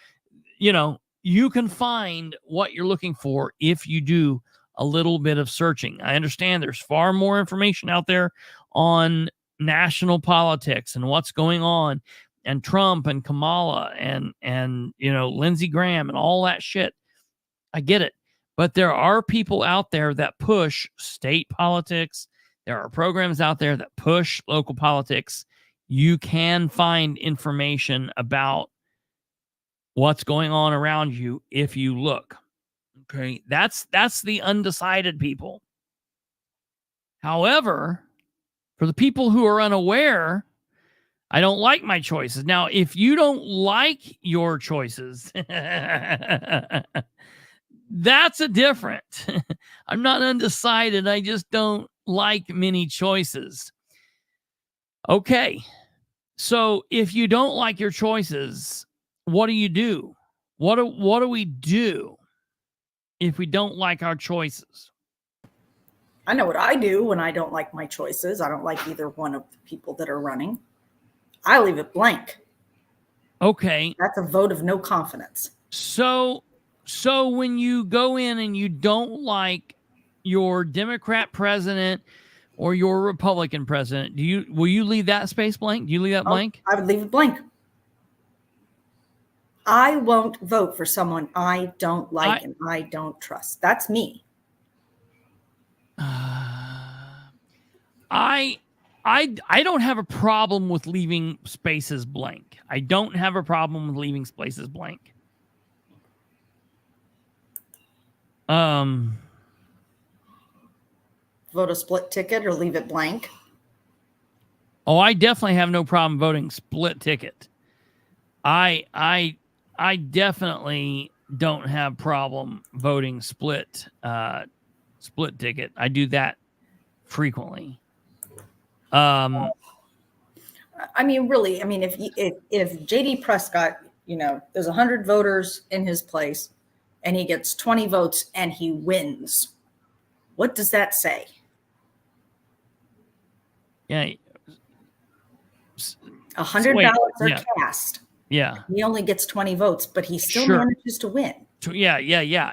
You know, you can find what you're looking for if you do a little bit of searching. I understand there's far more information out there on national politics and what's going on and Trump and Kamala and you know, Lindsey Graham and all that shit. I get it. But there are people out there that push state politics. There are programs out there that push local politics. You can find information about what's going on around you if you look. Okay, that's the undecided people. However, for the people who are unaware, I don't like my choices. Now, if you don't like your choices, that's a different. I'm not undecided. I just don't like many choices. Okay, so if you don't like your choices, what do you do? What do we do if we don't like our choices? I know what I do when I don't like my choices. I don't like either one of the people that are running. I leave it blank. Okay. That's a vote of no confidence. So when you go in and you don't like your Democrat president or your Republican president, will you leave that space blank? Do you leave that blank? I would leave it blank. I won't vote for someone I don't like and I don't trust. That's me. I don't have a problem with leaving spaces blank. I don't have a problem with leaving spaces blank. Vote a split ticket or leave it blank? Oh, I definitely have no problem voting split ticket. I definitely don't have problem voting split ticket. I do that frequently. I mean, really, I mean, if JD Prescott, there's 100 voters in his place and he gets 20 votes and he wins, what does that say? Yeah. 100 ballots are yeah. cast. Yeah. He only gets 20 votes, but he still Sure. manages to win. Yeah.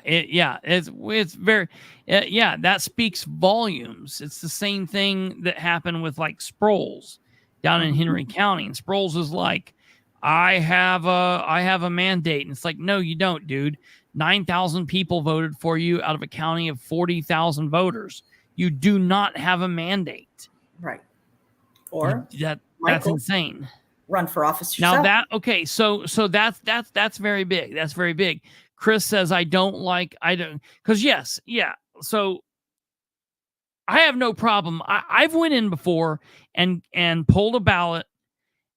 It's very, that speaks volumes. It's the same thing that happened with like Sproles down in Henry County. And Sproles is like, I have a mandate. And it's like, no, you don't, dude. 9,000 people voted for you out of a county of 40,000 voters. You do not have a mandate. Right. Or that's insane. Run for office yourself. Now so that's very big. That's very big. Chris says because yes, yeah. So I have no problem. I've went in before and pulled a ballot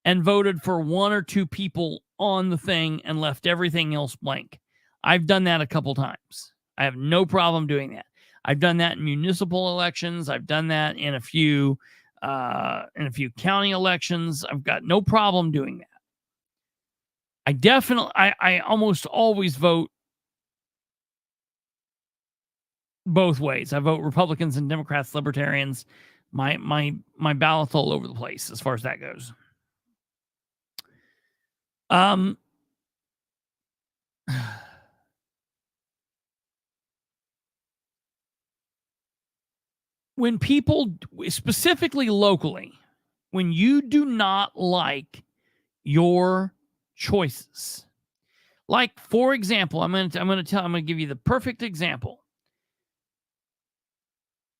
and voted for one or two people on the thing and left everything else blank. I've done that a couple times. I have no problem doing that. I've done that in municipal elections. I've done that in a few county elections. I've got no problem doing that. I almost always vote both ways. I vote Republicans and Democrats, Libertarians. My ballot's all over the place as far as that goes. When people, specifically locally, when you do not like your choices, like for example, I'm going to give you the perfect example.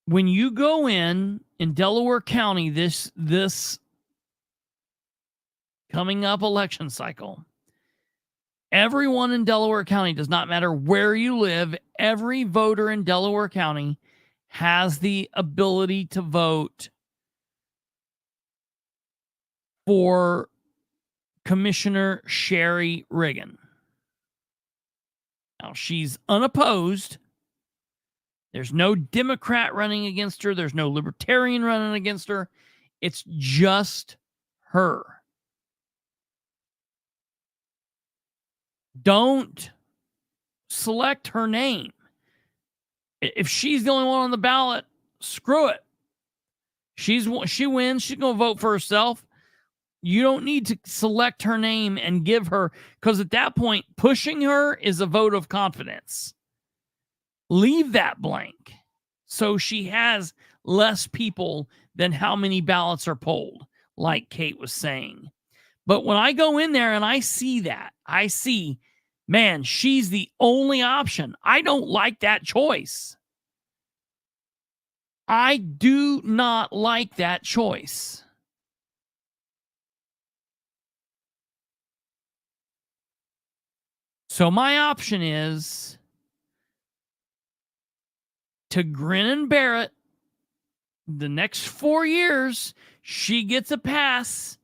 When you go in Delaware County this coming up election cycle, everyone in Delaware County, does not matter where you live, every voter in Delaware County has the ability to vote for Commissioner Sherry Riggin. Now, she's unopposed. There's no Democrat running against her. There's no Libertarian running against her. It's just her. Don't select her name. If she's the only one on the ballot, screw it. She wins. She's going to vote for herself. You don't need to select her name and give her, because at that point, pushing her is a vote of confidence. Leave that blank so she has less people than how many ballots are polled, like Kate was saying. But when I go in there and I see that, I see, man, she's the only option. I don't like that choice. I do not like that choice. So my option is to grin and bear it. The next 4 years, she gets a pass.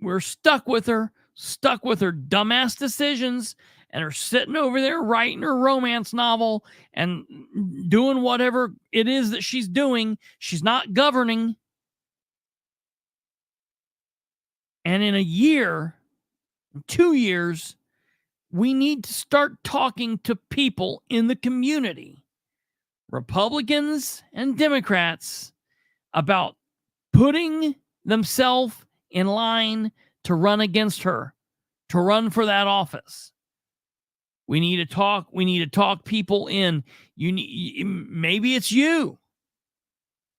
We're stuck with her dumbass decisions, and her sitting over there writing her romance novel and doing whatever it is that she's doing. She's not governing. And in a year, 2 years, we need to start talking to people in the community, Republicans and Democrats, about putting themselves in line to run against her, to run for that office. We need to talk. We need to talk people in. Maybe it's you.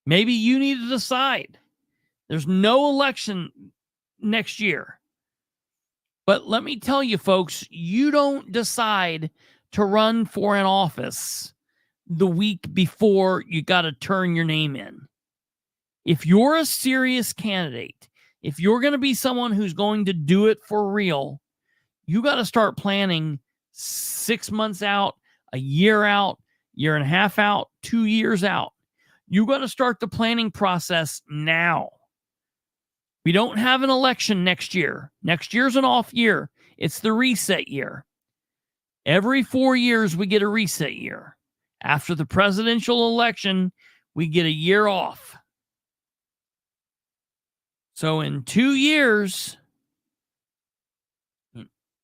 Maybe you need to decide. There's no election next year. But let me tell you, folks, you don't decide to run for an office the week before you got to turn your name in. If you're a serious candidate, if you're going to be someone who's going to do it for real, you got to start planning 6 months out, a year out. year and a half out, 2 years out. You got to start the planning process now. We don't have an election next year. Next year's an off year. It's the reset year. Every 4 years, we get a reset year. After the presidential election, we get a year off. So in 2 years,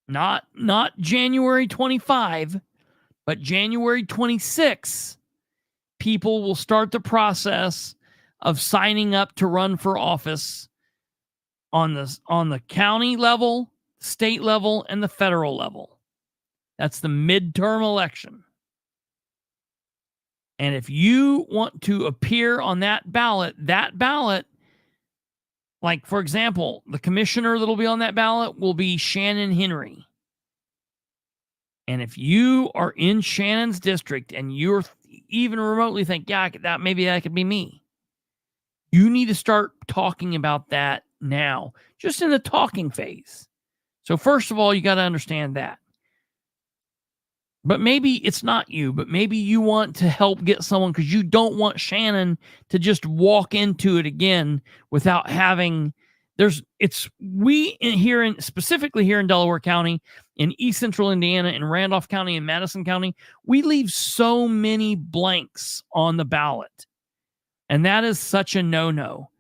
not January 25, but January 26, people will start the process of signing up to run for office on the county level, state level, and the federal level. That's the midterm election. And if you want to appear on that ballot, like, for example, the commissioner that'll be on that ballot will be Shannon Henry. And if you are in Shannon's district and you're even remotely think, yeah, maybe that could be me, you need to start talking about that now, just in the talking phase. So first of all, you got to understand that. But maybe it's not you, but maybe you want to help get someone because you don't want Shannon to just walk into it again without having, specifically here in Delaware County, in East Central Indiana, in Randolph County, and Madison County, we leave so many blanks on the ballot. And that is such a no-no.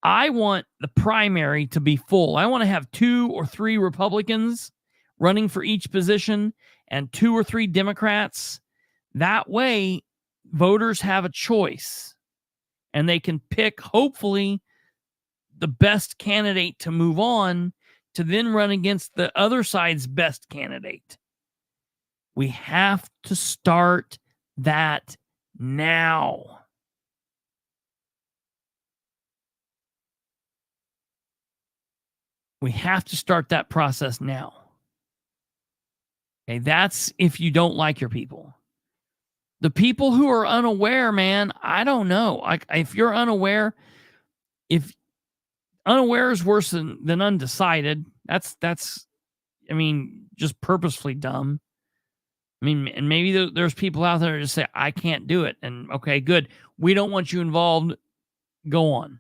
I want the primary to be full. I want to have 2 or 3 Republicans running for each position and 2 or 3 Democrats. That way, voters have a choice and they can pick, hopefully, the best candidate to move on to then run against the other side's best candidate. We have to start that now. We have to start that process now. Okay, that's if you don't like your people. The people who are unaware, man, I don't know. Like, if you're unaware, if unaware is worse than undecided, that's just purposefully dumb. And maybe there's people out there that just say, I can't do it. And okay, good. We don't want you involved. Go on.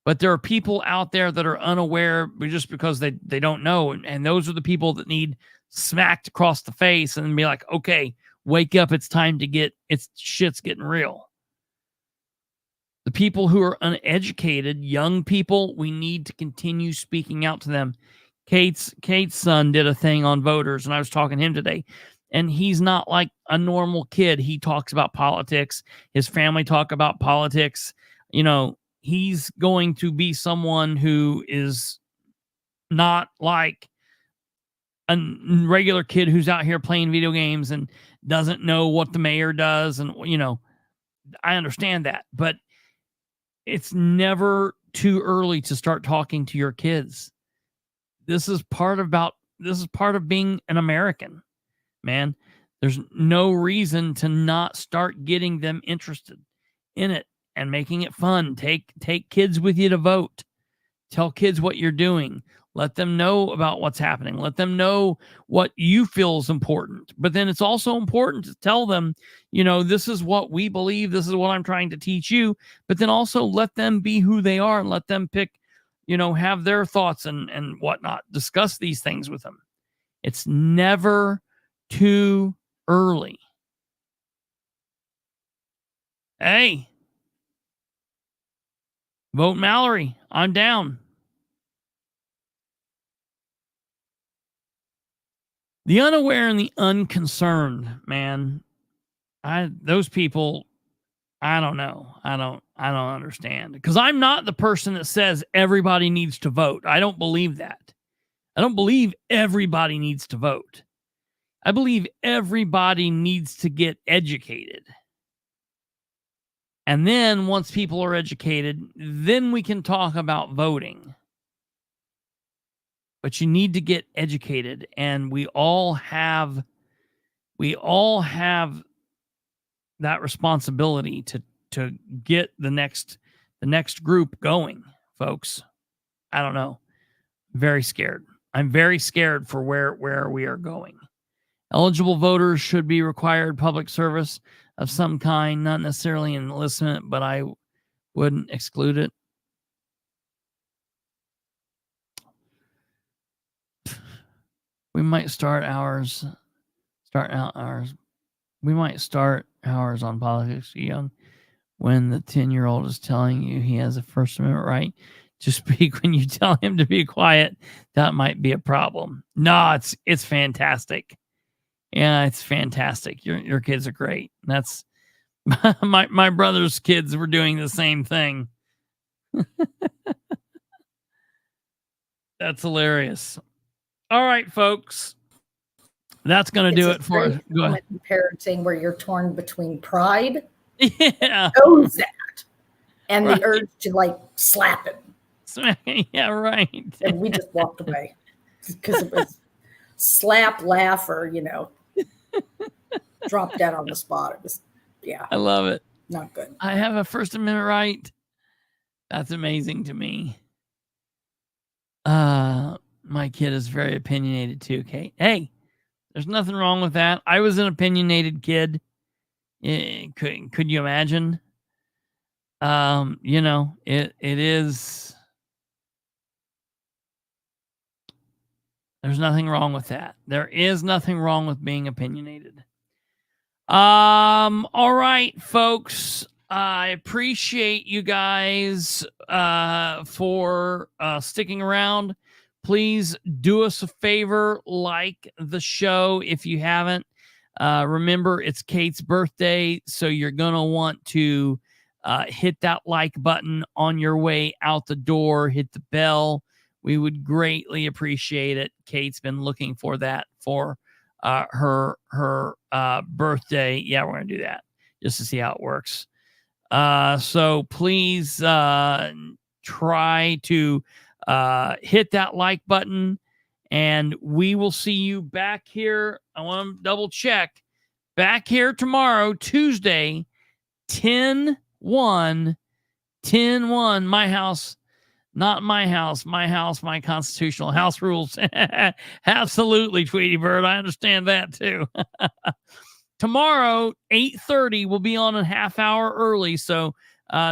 But there are people out there that are unaware just because they don't know. And those are the people that need smacked across the face and be like, okay, wake up. It's time to shit's getting real. The people who are uneducated, young people, we need to continue speaking out to them. Kate's son did a thing on voters, and I was talking to him today. And he's not like a normal kid. He talks about politics. His family talk about politics. He's going to be someone who is not like a regular kid who's out here playing video games and doesn't know what the mayor does. And, I understand that, but it's never too early to start talking to your kids. This is part of being an American, man. There's no reason to not start getting them interested in it and making it fun. Take kids with you to vote. Tell kids what you're doing. Let them know about what's happening. Let them know what you feel is important. But then it's also important to tell them, this is what we believe. This is what I'm trying to teach you. But then also let them be who they are and let them pick, have their thoughts and whatnot. Discuss these things with them. It's never too early. Hey, vote Mallory. I'm down. The unaware and the unconcerned, man. Those people, I don't know. I don't understand. Because I'm not the person that says everybody needs to vote. I don't believe that. I don't believe everybody needs to vote. I believe everybody needs to get educated. And then once people are educated, then we can talk about voting. But you need to get educated, and we all have that responsibility to get the next group going, folks. I don't know. Very scared. I'm very scared for where we are going. Eligible voters should be required public service of some kind, not necessarily enlistment, but I wouldn't exclude it. We might start ours. We might start ours on politics young when the 10-year-old is telling you he has a First Amendment right to speak when you tell him to be quiet. That might be a problem. No, it's fantastic. Yeah, it's fantastic. Your kids are great. That's my brother's kids were doing the same thing. That's hilarious. All right, folks. That's going to do it for us. Go ahead. Parenting where you're torn between pride, yeah, knows that, and right. the urge to like slap him. Yeah, right. And we just walked away because it was slap, laugh, or drop dead on the spot. It was, yeah. I love it. Not good. I have a First Amendment right. That's amazing to me. My kid is very opinionated too, Kate. Hey, there's nothing wrong with that. I was an opinionated kid. Could you imagine? It is. There's nothing wrong with that. There is nothing wrong with being opinionated. All right, folks. I appreciate you guys for sticking around. Please do us a favor, like the show if you haven't. Remember, it's Kate's birthday, so you're going to want to hit that like button on your way out the door. Hit the bell. We would greatly appreciate it. Kate's been looking for that for her birthday. Yeah, we're going to do that just to see how it works. So please try to hit that like button, and we will see you back here. I want to double check. Back here tomorrow, Tuesday, 10/1, my house. Not my house, my constitutional house rules. Absolutely, Tweety Bird. I understand that too. Tomorrow, 8:30, we'll be on a half hour early. So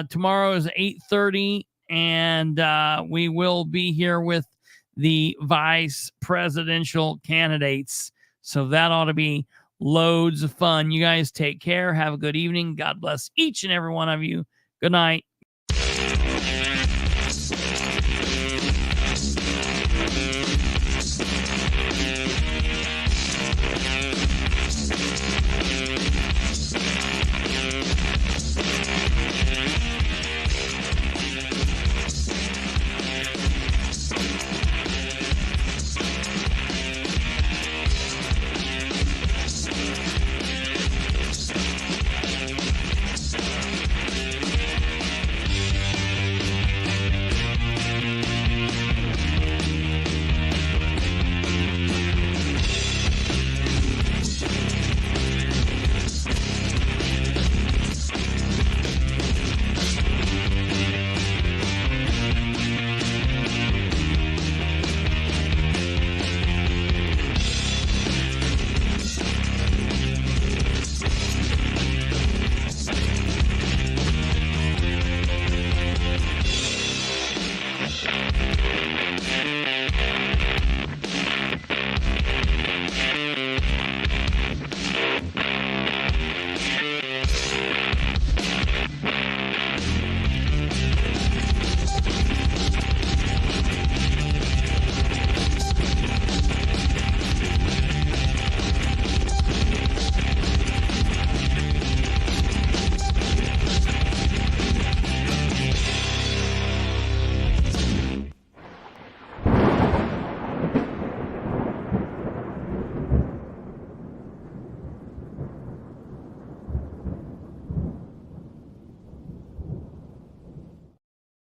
tomorrow is 8:30, and we will be here with the vice presidential candidates. So that ought to be loads of fun. You guys take care. Have a good evening. God bless each and every one of you. Good night.